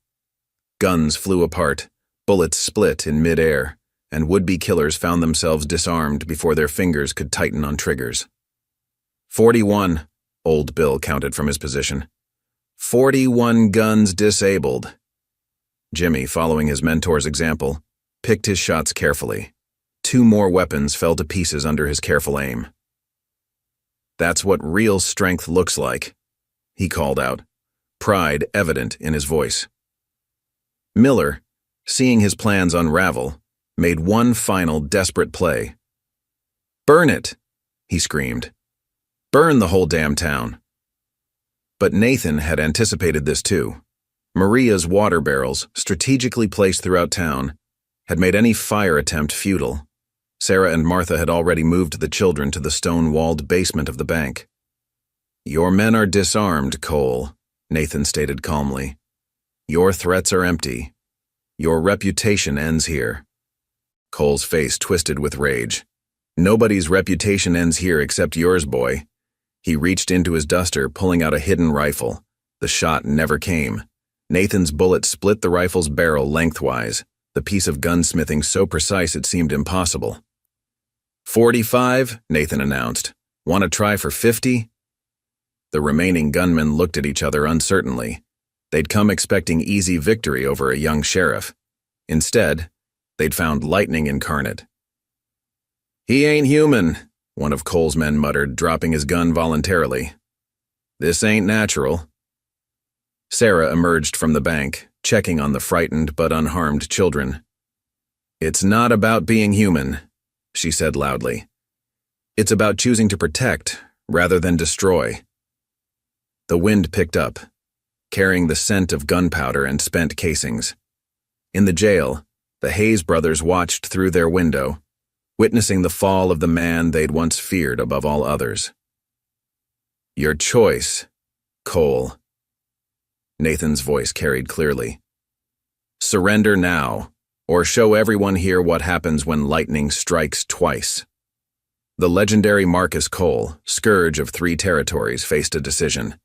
Guns flew apart, bullets split in mid-air, and would-be killers found themselves disarmed before their fingers could tighten on triggers. 41, Old Bill counted from his position. 41 guns disabled. Jimmy, following his mentor's example, picked his shots carefully. 2 more weapons fell to pieces under his careful aim. "That's what real strength looks like," he called out, pride evident in his voice. Miller, seeing his plans unravel, made one final desperate play. "Burn it!" he screamed. "Burn the whole damn town!" But Nathan had anticipated this too. Maria's water barrels, strategically placed throughout town, had made any fire attempt futile. Sarah and Martha had already moved the children to the stone-walled basement of the bank. "Your men are disarmed, Cole," Nathan stated calmly. "Your threats are empty. Your reputation ends here." Cole's face twisted with rage. "Nobody's reputation ends here except yours, boy." He reached into his duster, pulling out a hidden rifle. The shot never came. Nathan's bullet split the rifle's barrel lengthwise, the piece of gunsmithing so precise it seemed impossible. "45, Nathan announced. "Want to try for 50? The remaining gunmen looked at each other uncertainly. They'd come expecting easy victory over a young sheriff. Instead, they'd found lightning incarnate. "He ain't human," one of Cole's men muttered, dropping his gun voluntarily. "This ain't natural." Sarah emerged from the bank, checking on the frightened but unharmed children. "It's not about being human," she said loudly. "It's about choosing to protect rather than destroy." The wind picked up, carrying the scent of gunpowder and spent casings. In the jail, the Hayes brothers watched through their window, witnessing the fall of the man they'd once feared above all others. "Your choice, Cole." Nathan's voice carried clearly. "Surrender now, or show everyone here what happens when lightning strikes twice." The legendary Marcus Cole, scourge of 3 territories, faced a decision.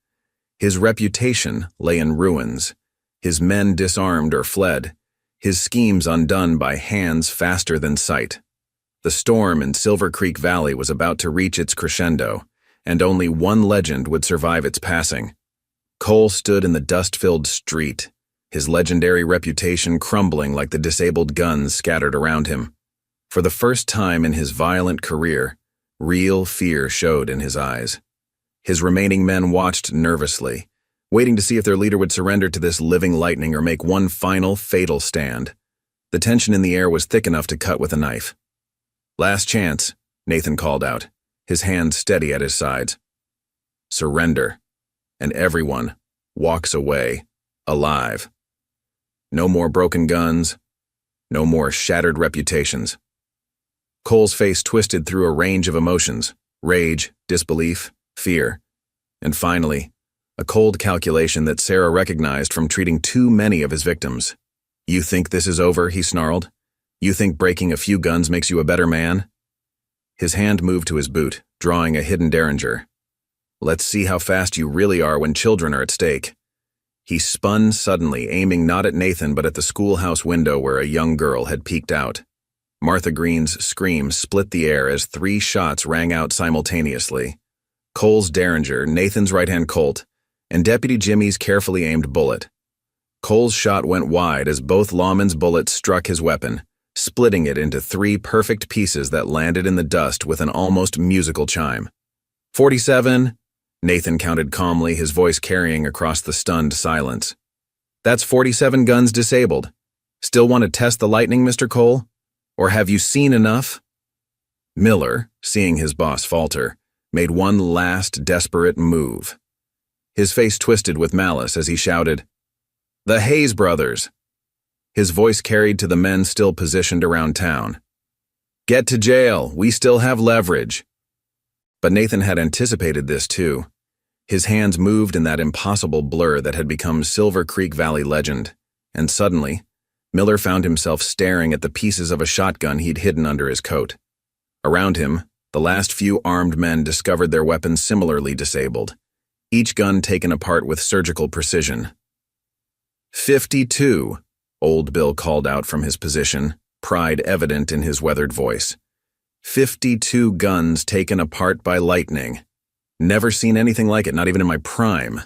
His reputation lay in ruins, his men disarmed or fled, his schemes undone by hands faster than sight. The storm in Silver Creek Valley was about to reach its crescendo, and only one legend would survive its passing. Cole stood in the dust-filled street, his legendary reputation crumbling like the disabled guns scattered around him. For the first time in his violent career, real fear showed in his eyes. His remaining men watched nervously, waiting to see if their leader would surrender to this living lightning or make one final, fatal stand. The tension in the air was thick enough to cut with a knife. "Last chance," Nathan called out, his hands steady at his sides. "Surrender, and everyone walks away alive. No more broken guns, no more shattered reputations." Cole's face twisted through a range of emotions: rage, disbelief, fear, and finally, a cold calculation that Sarah recognized from treating too many of his victims. "You think this is over?" he snarled. "You think breaking a few guns makes you a better man?" His hand moved to his boot, drawing a hidden derringer. "Let's see how fast you really are when children are at stake." He spun suddenly, aiming not at Nathan but at the schoolhouse window where a young girl had peeked out. Martha Green's scream split the air as 3 shots rang out simultaneously. Cole's derringer, Nathan's right-hand Colt, and Deputy Jimmy's carefully aimed bullet. Cole's shot went wide as both lawmen's bullets struck his weapon, splitting it into 3 perfect pieces that landed in the dust with an almost musical chime. 47, Nathan counted calmly, his voice carrying across the stunned silence. "That's 47 guns disabled. Still want to test the lightning, Mr. Cole? Or have you seen enough?" Miller, seeing his boss falter, made one last desperate move. His face twisted with malice as he shouted, "The Hayes brothers!" His voice carried to the men still positioned around town. "Get to jail, we still have leverage." But Nathan had anticipated this too. His hands moved in that impossible blur that had become Silver Creek Valley legend, and suddenly, Miller found himself staring at the pieces of a shotgun he'd hidden under his coat. Around him, the last few armed men discovered their weapons similarly disabled, each gun taken apart with surgical precision. 52, Old Bill called out from his position, pride evident in his weathered voice. 52 guns taken apart by lightning. Never seen anything like it, not even in my prime.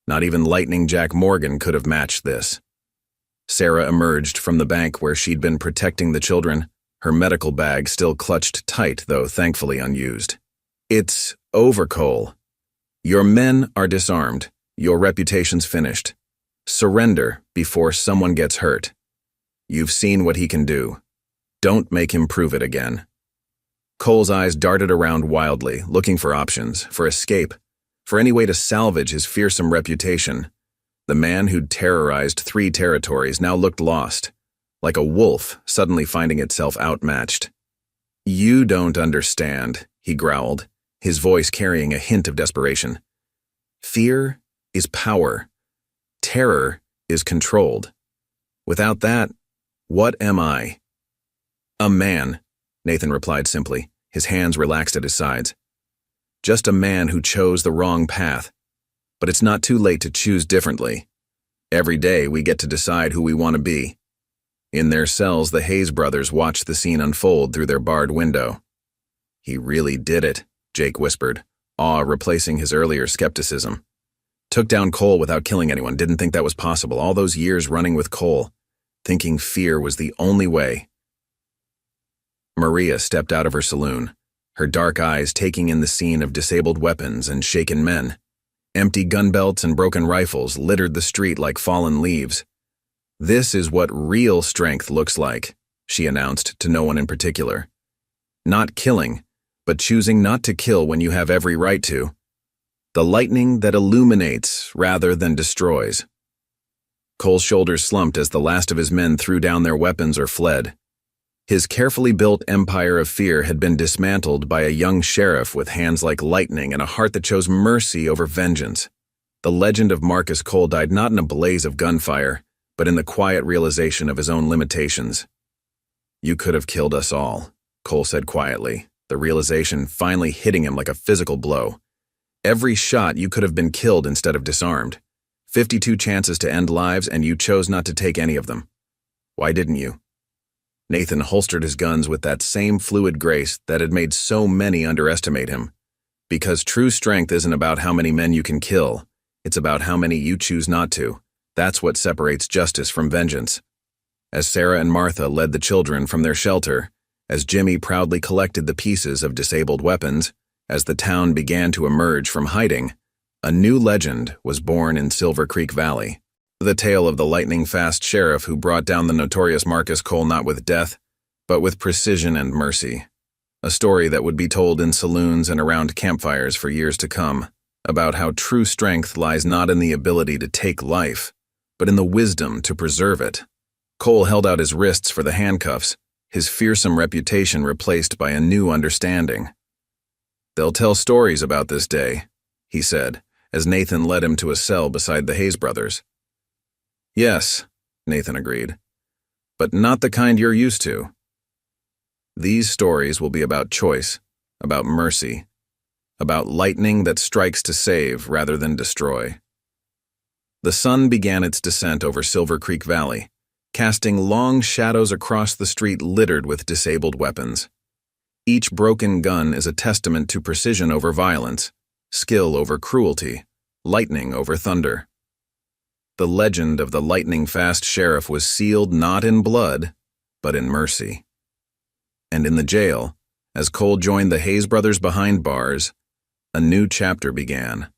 Not even Lightning Jack Morgan could have matched this. Sarah emerged from the bank where she'd been protecting the children, her medical bag still clutched tight, though thankfully unused. "It's over, Cole. Your men are disarmed. Your reputation's finished. Surrender before someone gets hurt. You've seen what he can do. Don't make him prove it again." Cole's eyes darted around wildly, looking for options, for escape, for any way to salvage his fearsome reputation. The man who'd terrorized 3 territories now looked lost, like a wolf suddenly finding itself outmatched. "You don't understand," he growled, his voice carrying a hint of desperation. "Fear is power. Terror is controlled. Without that, what am I?" "A man," Nathan replied simply, his hands relaxed at his sides. "Just a man who chose the wrong path. But it's not too late to choose differently. Every day we get to decide who we want to be." In their cells, the Hayes brothers watched the scene unfold through their barred window. "He really did it," Jake whispered, awe replacing his earlier skepticism. "Took down Cole without killing anyone, didn't think that was possible. All those years running with Cole, thinking fear was the only way." Maria stepped out of her saloon, her dark eyes taking in the scene of disabled weapons and shaken men. Empty gun belts and broken rifles littered the street like fallen leaves. "This is what real strength looks like," she announced to no one in particular. "Not killing, but choosing not to kill when you have every right to. The lightning that illuminates rather than destroys." Cole's shoulders slumped as the last of his men threw down their weapons or fled. His carefully built empire of fear had been dismantled by a young sheriff with hands like lightning and a heart that chose mercy over vengeance. The legend of Marcus Cole died not in a blaze of gunfire, but in the quiet realization of his own limitations. "You could have killed us all," Cole said quietly, the realization finally hitting him like a physical blow. "Every shot you could have been killed instead of disarmed. 52 chances to end lives, and you chose not to take any of them. Why didn't you?" Nathan holstered his guns with that same fluid grace that had made so many underestimate him. Because true strength isn't about how many men you can kill, it's about how many you choose not to. That's what separates justice from vengeance. As Sarah and Martha led the children from their shelter, as Jimmy proudly collected the pieces of disabled weapons, as the town began to emerge from hiding, a new legend was born in Silver Creek Valley. The tale of the lightning-fast sheriff who brought down the notorious Marcus Cole not with death, but with precision and mercy. A story that would be told in saloons and around campfires for years to come, about how true strength lies not in the ability to take life, but in the wisdom to preserve it. Cole held out his wrists for the handcuffs, his fearsome reputation replaced by a new understanding. "They'll tell stories about this day," he said, as Nathan led him to a cell beside the Hayes brothers. "Yes," Nathan agreed, "but not the kind you're used to. These stories will be about choice, about mercy, about lightning that strikes to save rather than destroy." The sun began its descent over Silver Creek Valley, casting long shadows across the street littered with disabled weapons. Each broken gun is a testament to precision over violence, skill over cruelty, lightning over thunder. The legend of the lightning-fast sheriff was sealed not in blood, but in mercy. And in the jail, as Cole joined the Hayes brothers behind bars, a new chapter began.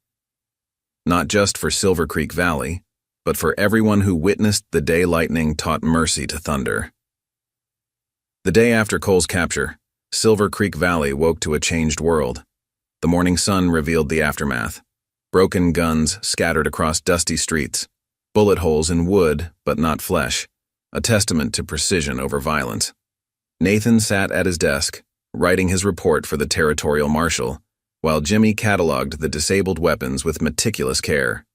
Not just for Silver Creek Valley, but for everyone who witnessed the day lightning taught mercy to thunder. The day after Cole's capture, Silver Creek Valley woke to a changed world. The morning sun revealed the aftermath. Broken guns scattered across dusty streets, bullet holes in wood but not flesh, a testament to precision over violence. Nathan sat at his desk, writing his report for the territorial marshal, while Jimmy cataloged the disabled weapons with meticulous care.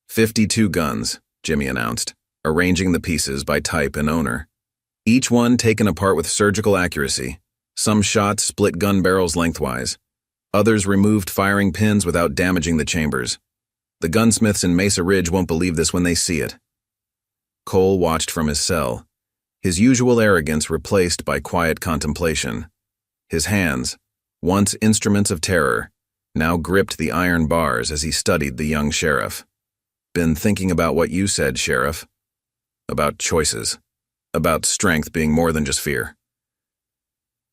52 guns, Jimmy announced, arranging the pieces by type and owner. Each one taken apart with surgical accuracy. Some shots split gun barrels lengthwise. Others removed firing pins without damaging the chambers. The gunsmiths in Mesa Ridge won't believe this when they see it. Cole watched from his cell, his usual arrogance replaced by quiet contemplation. His hands, once instruments of terror, now gripped the iron bars as he studied the young sheriff. "Been thinking about what you said, Sheriff." about choices, about strength being more than just fear.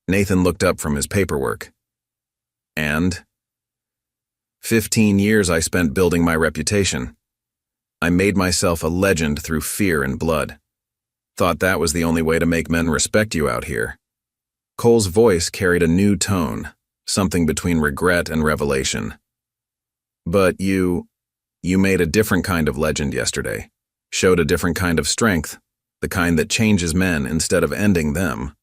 Nathan looked up from his paperwork. And 15 years I spent building my reputation. I made myself a legend through fear and blood. Thought that was the only way to make men respect you out here. Cole's voice carried a new tone, something between regret and revelation. But you made a different kind of legend yesterday, showed a different kind of strength, the kind that changes men instead of ending them.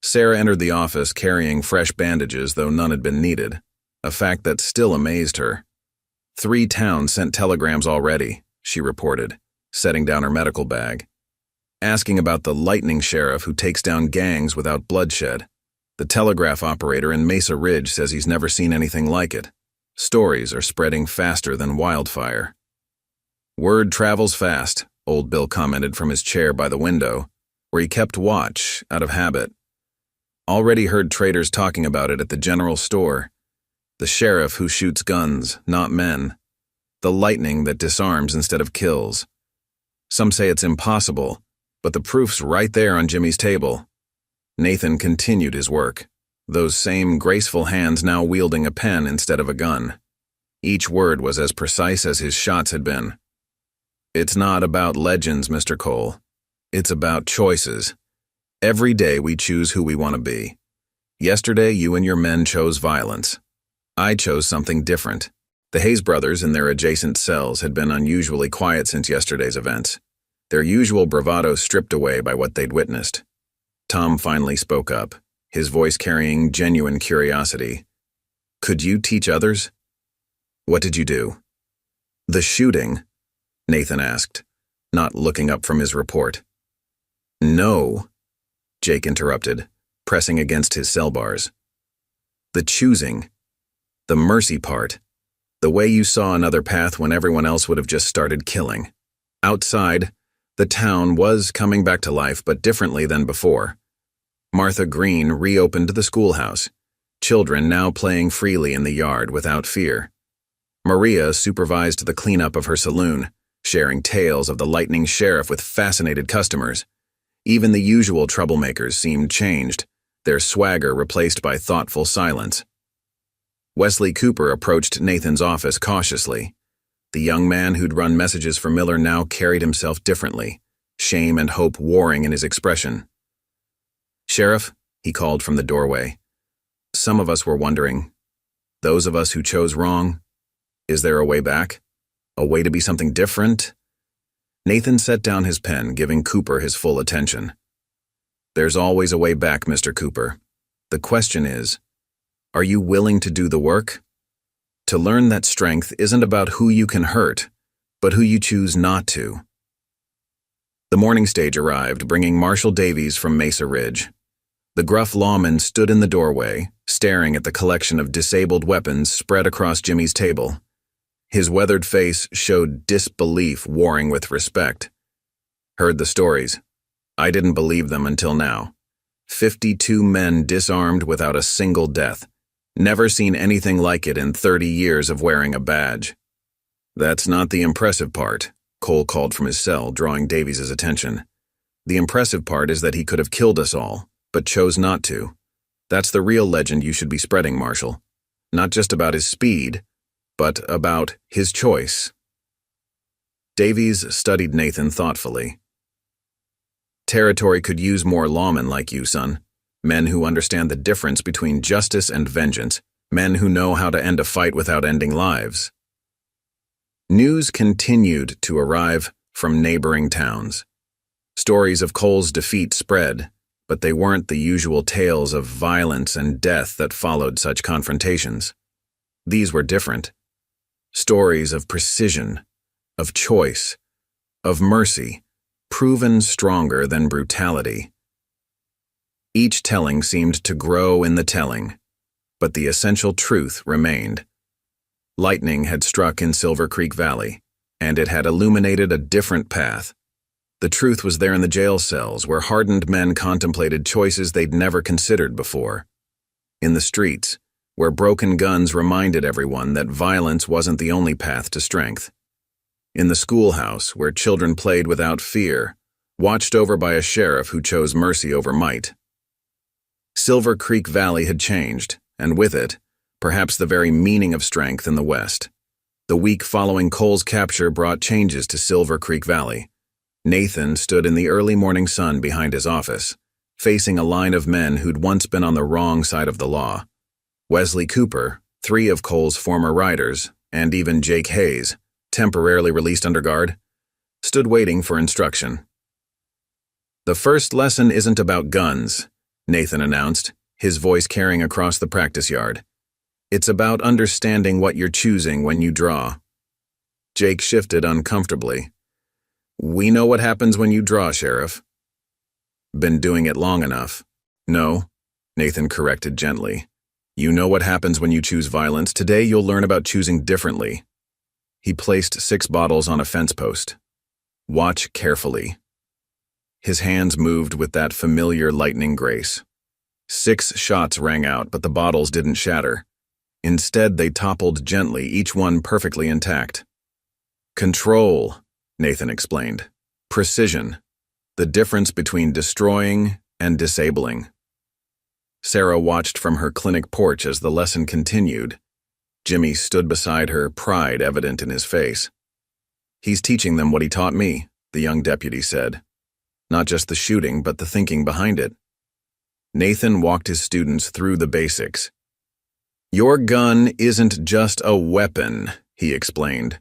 Sarah entered the office carrying fresh bandages, though none had been needed, a fact that still amazed her. 3 towns sent telegrams already, she reported, setting down her medical bag. Asking about the lightning sheriff who takes down gangs without bloodshed. The telegraph operator in Mesa Ridge says he's never seen anything like it. Stories are spreading faster than wildfire. Word travels fast, old Bill commented from his chair by the window, where he kept watch, out of habit. Already heard traders talking about it at the general store. The sheriff who shoots guns, not men. The lightning that disarms instead of kills. Some say it's impossible, but the proof's right there on Jimmy's table. Nathan continued his work, those same graceful hands now wielding a pen instead of a gun. Each word was as precise as his shots had been. It's not about legends, Mr. Cole. It's about choices. Every day we choose who we want to be. Yesterday, you and your men chose violence. I chose something different. The Hayes brothers in their adjacent cells had been unusually quiet since yesterday's events, their usual bravado stripped away by what they'd witnessed. Tom finally spoke up, his voice carrying genuine curiosity. Could you teach others? What did you do? The shooting, Nathan asked, not looking up from his report. No, Jake interrupted, pressing against his cell bars. The choosing, the mercy part, the way you saw another path when everyone else would have just started killing. Outside, the town was coming back to life, but differently than before. Martha Green reopened the schoolhouse, children now playing freely in the yard without fear. Maria supervised the cleanup of her saloon, sharing tales of the lightning sheriff with fascinated customers. Even the usual troublemakers seemed changed, their swagger replaced by thoughtful silence. Wesley Cooper approached Nathan's office cautiously. The young man who'd run messages for Miller now carried himself differently, shame and hope warring in his expression. Sheriff, he called from the doorway. Some of us were wondering, those of us who chose wrong, is there a way back? A way to be something different? Nathan set down his pen, giving Cooper his full attention. There's always a way back, Mr. Cooper. The question is, are you willing to do the work? To learn that strength isn't about who you can hurt, but who you choose not to. The morning stage arrived, bringing Marshal Davies from Mesa Ridge. The gruff lawman stood in the doorway, staring at the collection of disabled weapons spread across Jimmy's table. His weathered face showed disbelief warring with respect. Heard the stories. I didn't believe them until now. 52 men disarmed without a single death. Never seen anything like it in 30 years of wearing a badge. That's not the impressive part, Cole called from his cell, drawing Davies' attention. The impressive part is that he could have killed us all, but chose not to. That's the real legend you should be spreading, Marshal. Not just about his speed, but about his choice. Davies studied Nathan thoughtfully. Territory could use more lawmen like you, son. Men who understand the difference between justice and vengeance. Men who know how to end a fight without ending lives. News continued to arrive from neighboring towns. Stories of Cole's defeat spread, but they weren't the usual tales of violence and death that followed such confrontations. These were different. Stories of precision, of choice, of mercy, proven stronger than brutality. Each telling seemed to grow in the telling, but the essential truth remained. Lightning had struck in Silver Creek Valley, and it had illuminated a different path. The truth was there in the jail cells, where hardened men contemplated choices they'd never considered before. In the streets, where broken guns reminded everyone that violence wasn't the only path to strength. In the schoolhouse, where children played without fear, watched over by a sheriff who chose mercy over might. Silver Creek Valley had changed, and with it, perhaps the very meaning of strength in the West. The week following Cole's capture brought changes to Silver Creek Valley. Nathan stood in the early morning sun behind his office, facing a line of men who'd once been on the wrong side of the law. Wesley Cooper, 3 of Cole's former riders, and even Jake Hayes, temporarily released under guard, stood waiting for instruction. "The first lesson isn't about guns," Nathan announced, his voice carrying across the practice yard. "It's about understanding what you're choosing when you draw." Jake shifted uncomfortably. "We know what happens when you draw, Sheriff." "Been doing it long enough." "No," Nathan corrected gently. "You know what happens when you choose violence. Today you'll learn about choosing differently." He placed 6 bottles on a fence post. "Watch carefully." His hands moved with that familiar lightning grace. 6 shots rang out, but the bottles didn't shatter. Instead, they toppled gently, each one perfectly intact. "Control," Nathan explained. "Precision. The difference between destroying and disabling." Sarah watched from her clinic porch as the lesson continued. Jimmy stood beside her, pride evident in his face. "He's teaching them what he taught me," the young deputy said. "Not just the shooting, but the thinking behind it." Nathan walked his students through the basics. "Your gun isn't just a weapon," he explained.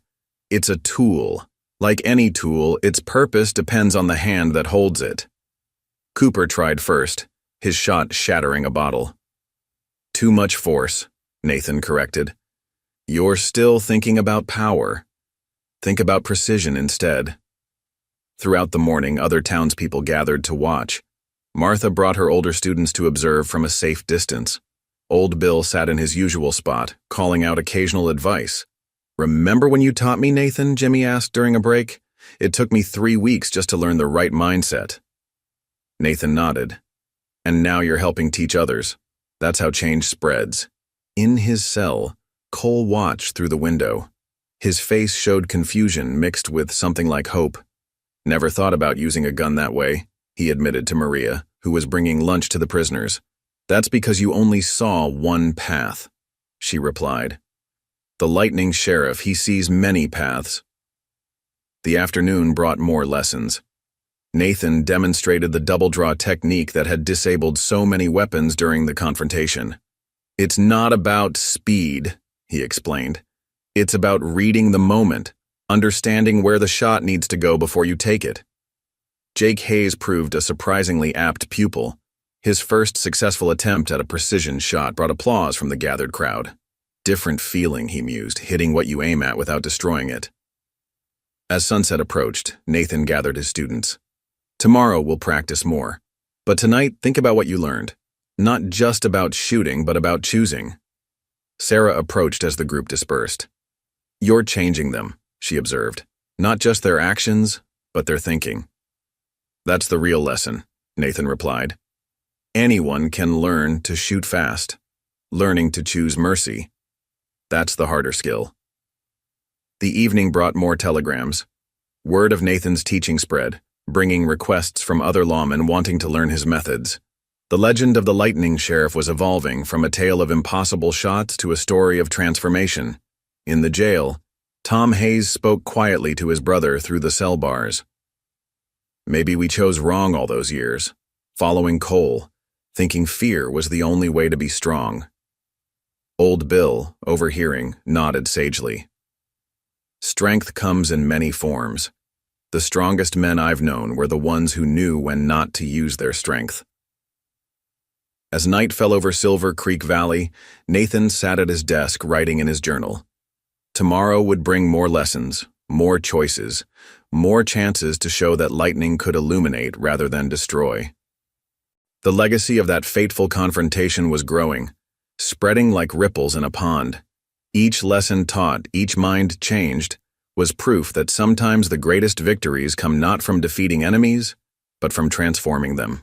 "It's a tool. Like any tool, its purpose depends on the hand that holds it." Cooper tried first, his shot shattering a bottle. "Too much force," Nathan corrected. "You're still thinking about power. Think about precision instead." Throughout the morning, other townspeople gathered to watch. Martha brought her older students to observe from a safe distance. Old Bill sat in his usual spot, calling out occasional advice. "Remember when you taught me, Nathan?" Jimmy asked during a break. "It took me 3 weeks just to learn the right mindset." Nathan nodded. "And now you're helping teach others. That's how change spreads." In his cell, Cole watched through the window. His face showed confusion mixed with something like hope. "Never thought about using a gun that way," he admitted to Maria, who was bringing lunch to the prisoners. "That's because you only saw one path," she replied. "The lightning sheriff, he sees many paths." The afternoon brought more lessons. Nathan demonstrated the double draw technique that had disabled so many weapons during the confrontation. "It's not about speed," he explained. "It's about reading the moment, understanding where the shot needs to go before you take it." Jake Hayes proved a surprisingly apt pupil. His first successful attempt at a precision shot brought applause from the gathered crowd. "Different feeling," he mused, "hitting what you aim at without destroying it." As sunset approached, Nathan gathered his students. "Tomorrow we'll practice more. But tonight, think about what you learned. Not just about shooting, but about choosing." Sarah approached as the group dispersed. "You're changing them," she observed. "Not just their actions, but their thinking." "That's the real lesson," Nathan replied. "Anyone can learn to shoot fast. Learning to choose mercy. That's the harder skill." The evening brought more telegrams. Word of Nathan's teaching spread, bringing requests from other lawmen wanting to learn his methods. The legend of the lightning sheriff was evolving from a tale of impossible shots to a story of transformation. In the jail, Tom Hayes spoke quietly to his brother through the cell bars. "Maybe we chose wrong all those years, following Cole, thinking fear was the only way to be strong." Old Bill, overhearing, nodded sagely. "Strength comes in many forms. The strongest men I've known were the ones who knew when not to use their strength." As night fell over Silver Creek Valley, Nathan sat at his desk writing in his journal. Tomorrow would bring more lessons, more choices, more chances to show that lightning could illuminate rather than destroy. The legacy of that fateful confrontation was growing, spreading like ripples in a pond. Each lesson taught, each mind changed, was proof that sometimes the greatest victories come not from defeating enemies, but from transforming them.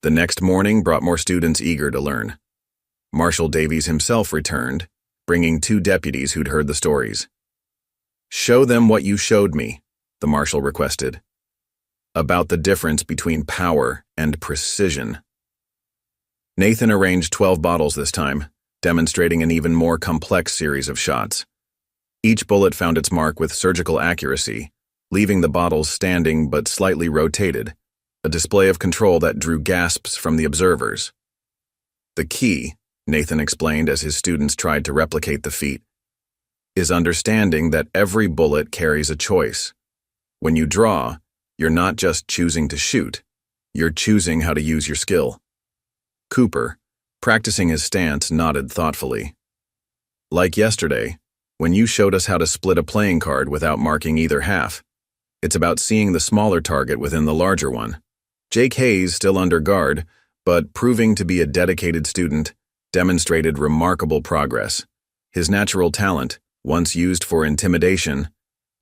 The next morning brought more students eager to learn. Marshal Davies himself returned, bringing 2 deputies who'd heard the stories. "Show them what you showed me," the marshal requested. about the difference between power and precision. Nathan arranged 12 bottles this time, demonstrating an even more complex series of shots. Each bullet found its mark with surgical accuracy, leaving the bottles standing but slightly rotated, a display of control that drew gasps from the observers. The key, Nathan explained as his students tried to replicate the feat, is understanding that every bullet carries a choice. When you draw, you're not just choosing to shoot, you're choosing how to use your skill. Cooper, practicing his stance, nodded thoughtfully. Like yesterday, when you showed us how to split a playing card without marking either half. It's about seeing the smaller target within the larger one. Jake Hayes, still under guard, but proving to be a dedicated student, demonstrated remarkable progress. His natural talent, once used for intimidation,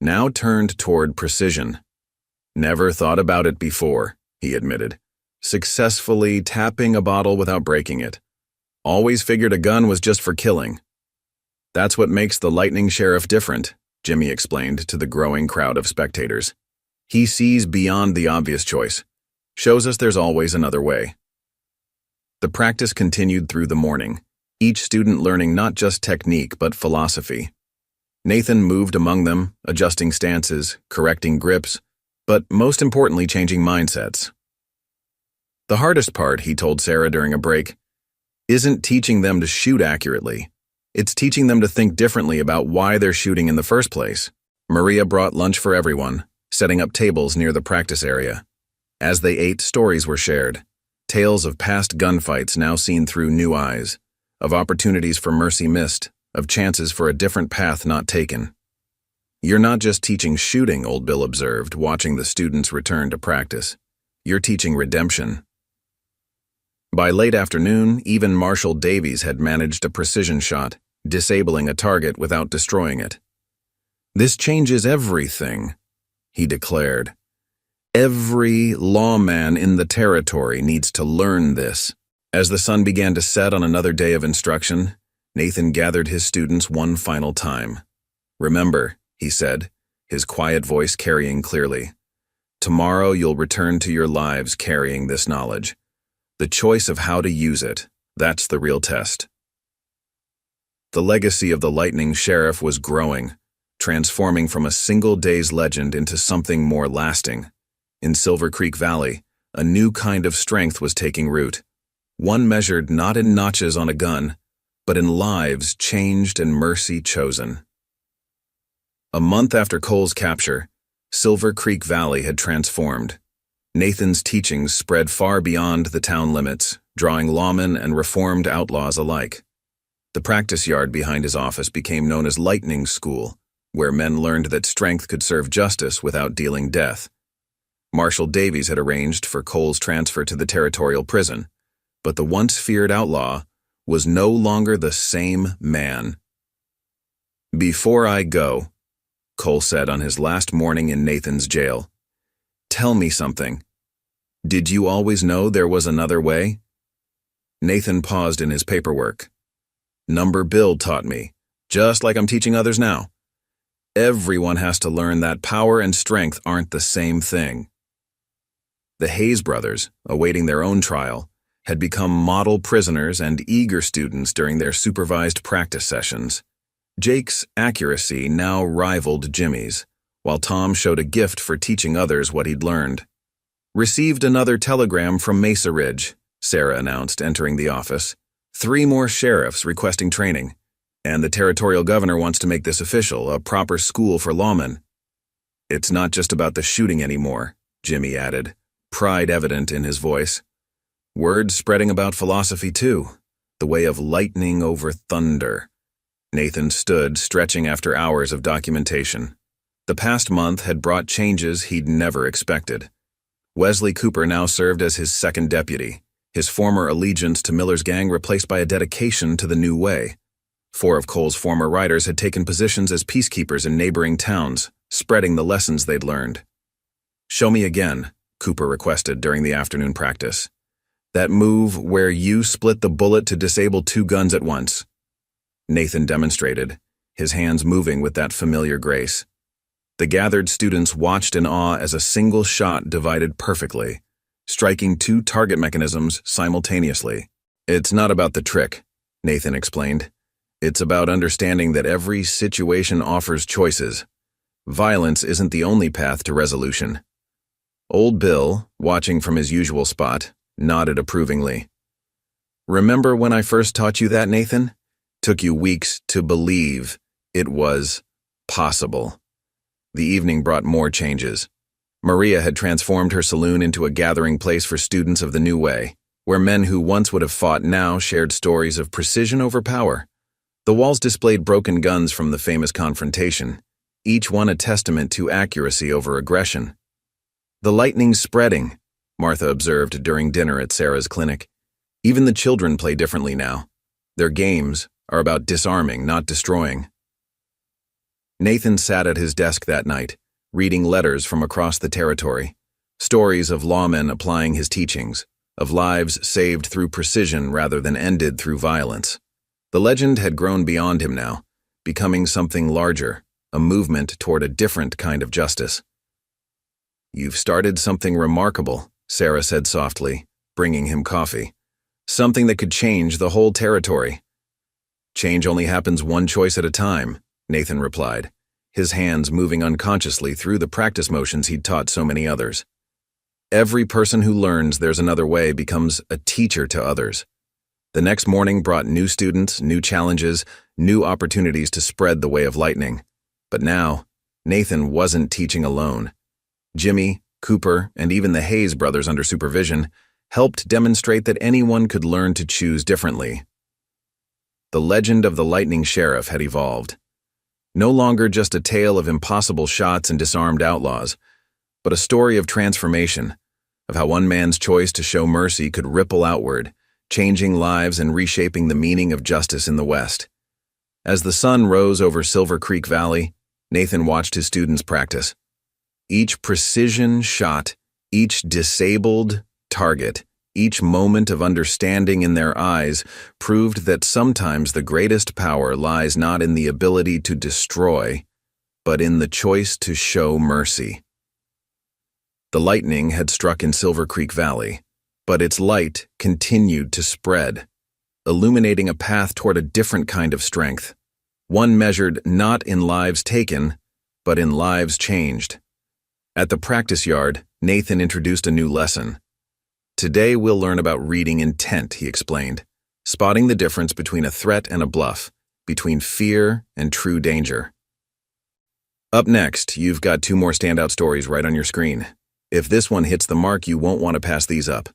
now turned toward precision. Never thought about it before, he admitted, successfully tapping a bottle without breaking it. Always figured a gun was just for killing. That's what makes the Lightning Sheriff different, Jimmy explained to the growing crowd of spectators. He sees beyond the obvious choice, shows us there's always another way. The practice continued through the morning, each student learning not just technique but philosophy. Nathan moved among them, adjusting stances, correcting grips, but most importantly changing mindsets. The hardest part, he told Sarah during a break, isn't teaching them to shoot accurately. It's teaching them to think differently about why they're shooting in the first place. Maria brought lunch for everyone, setting up tables near the practice area. As they ate, stories were shared. Tales of past gunfights now seen through new eyes, of opportunities for mercy missed, of chances for a different path not taken. You're not just teaching shooting, Old Bill observed, watching the students return to practice. You're teaching redemption. By late afternoon, even Marshal Davies had managed a precision shot, disabling a target without destroying it. This changes everything, he declared. Every lawman in the territory needs to learn this. As the sun began to set on another day of instruction, Nathan gathered his students one final time. Remember, he said, his quiet voice carrying clearly. Tomorrow you'll return to your lives carrying this knowledge. The choice of how to use it, that's the real test. The legacy of the Lightning Sheriff was growing, transforming from a single day's legend into something more lasting. In Silver Creek Valley, a new kind of strength was taking root, one measured not in notches on a gun, but in lives changed and mercy chosen. A month after Cole's capture, Silver Creek Valley had transformed. Nathan's teachings spread far beyond the town limits, drawing lawmen and reformed outlaws alike. The practice yard behind his office became known as Lightning School, where men learned that strength could serve justice without dealing death. Marshal Davies had arranged for Cole's transfer to the territorial prison, but the once feared outlaw was no longer the same man. "Before I go," Cole said on his last morning in Nathan's jail, "tell me something. Did you always know there was another way?" Nathan paused in his paperwork. "Number Bill taught me, just like I'm teaching others now. Everyone has to learn that power and strength aren't the same thing." The Hayes brothers, awaiting their own trial, had become model prisoners and eager students during their supervised practice sessions. Jake's accuracy now rivaled Jimmy's, while Tom showed a gift for teaching others what he'd learned. "Received another telegram from Mesa Ridge," Sarah announced, entering the office. 3 more sheriffs requesting training, and the territorial governor wants to make this official, a proper school for lawmen. "It's not just about the shooting anymore," Jimmy added, pride evident in his voice. "Word spreading about philosophy too, the way of lightning over thunder." Nathan stood, stretching after hours of documentation. The past month had brought changes he'd never expected. Wesley Cooper now served as his second deputy, his former allegiance to Miller's gang replaced by a dedication to the new way. 4 of Cole's former riders had taken positions as peacekeepers in neighboring towns, spreading the lessons they'd learned. "Show me again," Cooper requested during the afternoon practice. "That move where you split the bullet to disable 2 guns at once." Nathan demonstrated, his hands moving with that familiar grace. The gathered students watched in awe as a single shot divided perfectly, striking two target mechanisms simultaneously. "It's not about the trick," Nathan explained. "It's about understanding that every situation offers choices. Violence isn't the only path to resolution." Old Bill, watching from his usual spot, nodded approvingly. "Remember when I first taught you that, Nathan? Took you weeks to believe it was possible." The evening brought more changes. Maria had transformed her saloon into a gathering place for students of the new way, where men who once would have fought now shared stories of precision over power. The walls displayed broken guns from the famous confrontation, each one a testament to accuracy over aggression. "The lightning's spreading," Martha observed during dinner at Sarah's clinic. "Even the children play differently now. Their games are about disarming, not destroying." Nathan sat at his desk that night, reading letters from across the territory, stories of lawmen applying his teachings, of lives saved through precision rather than ended through violence. The legend had grown beyond him now, becoming something larger, a movement toward a different kind of justice. "You've started something remarkable," Sarah said softly, bringing him coffee. "Something that could change the whole territory." "Change only happens one choice at a time," Nathan replied, his hands moving unconsciously through the practice motions he'd taught so many others. "Every person who learns there's another way becomes a teacher to others." The next morning brought new students, new challenges, new opportunities to spread the way of lightning. But now, Nathan wasn't teaching alone. Jimmy, Cooper, and even the Hayes brothers under supervision helped demonstrate that anyone could learn to choose differently. The legend of the Lightning Sheriff had evolved. No longer just a tale of impossible shots and disarmed outlaws, but a story of transformation, of how one man's choice to show mercy could ripple outward, changing lives and reshaping the meaning of justice in the West. As the sun rose over Silver Creek Valley, Nathan watched his students practice. Each precision shot, each disabled target, each moment of understanding in their eyes proved that sometimes the greatest power lies not in the ability to destroy, but in the choice to show mercy. The lightning had struck in Silver Creek Valley, but its light continued to spread, illuminating a path toward a different kind of strength, one measured not in lives taken, but in lives changed. At the practice yard, Nathan introduced a new lesson. "Today we'll learn about reading intent," he explained, spotting the difference between a threat and a bluff, between fear and true danger. Up next, you've got two more standout stories right on your screen. If this one hits the mark, you won't want to pass these up.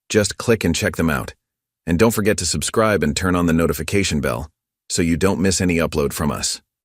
Just click and check them out. And don't forget to subscribe and turn on the notification bell so you don't miss any upload from us.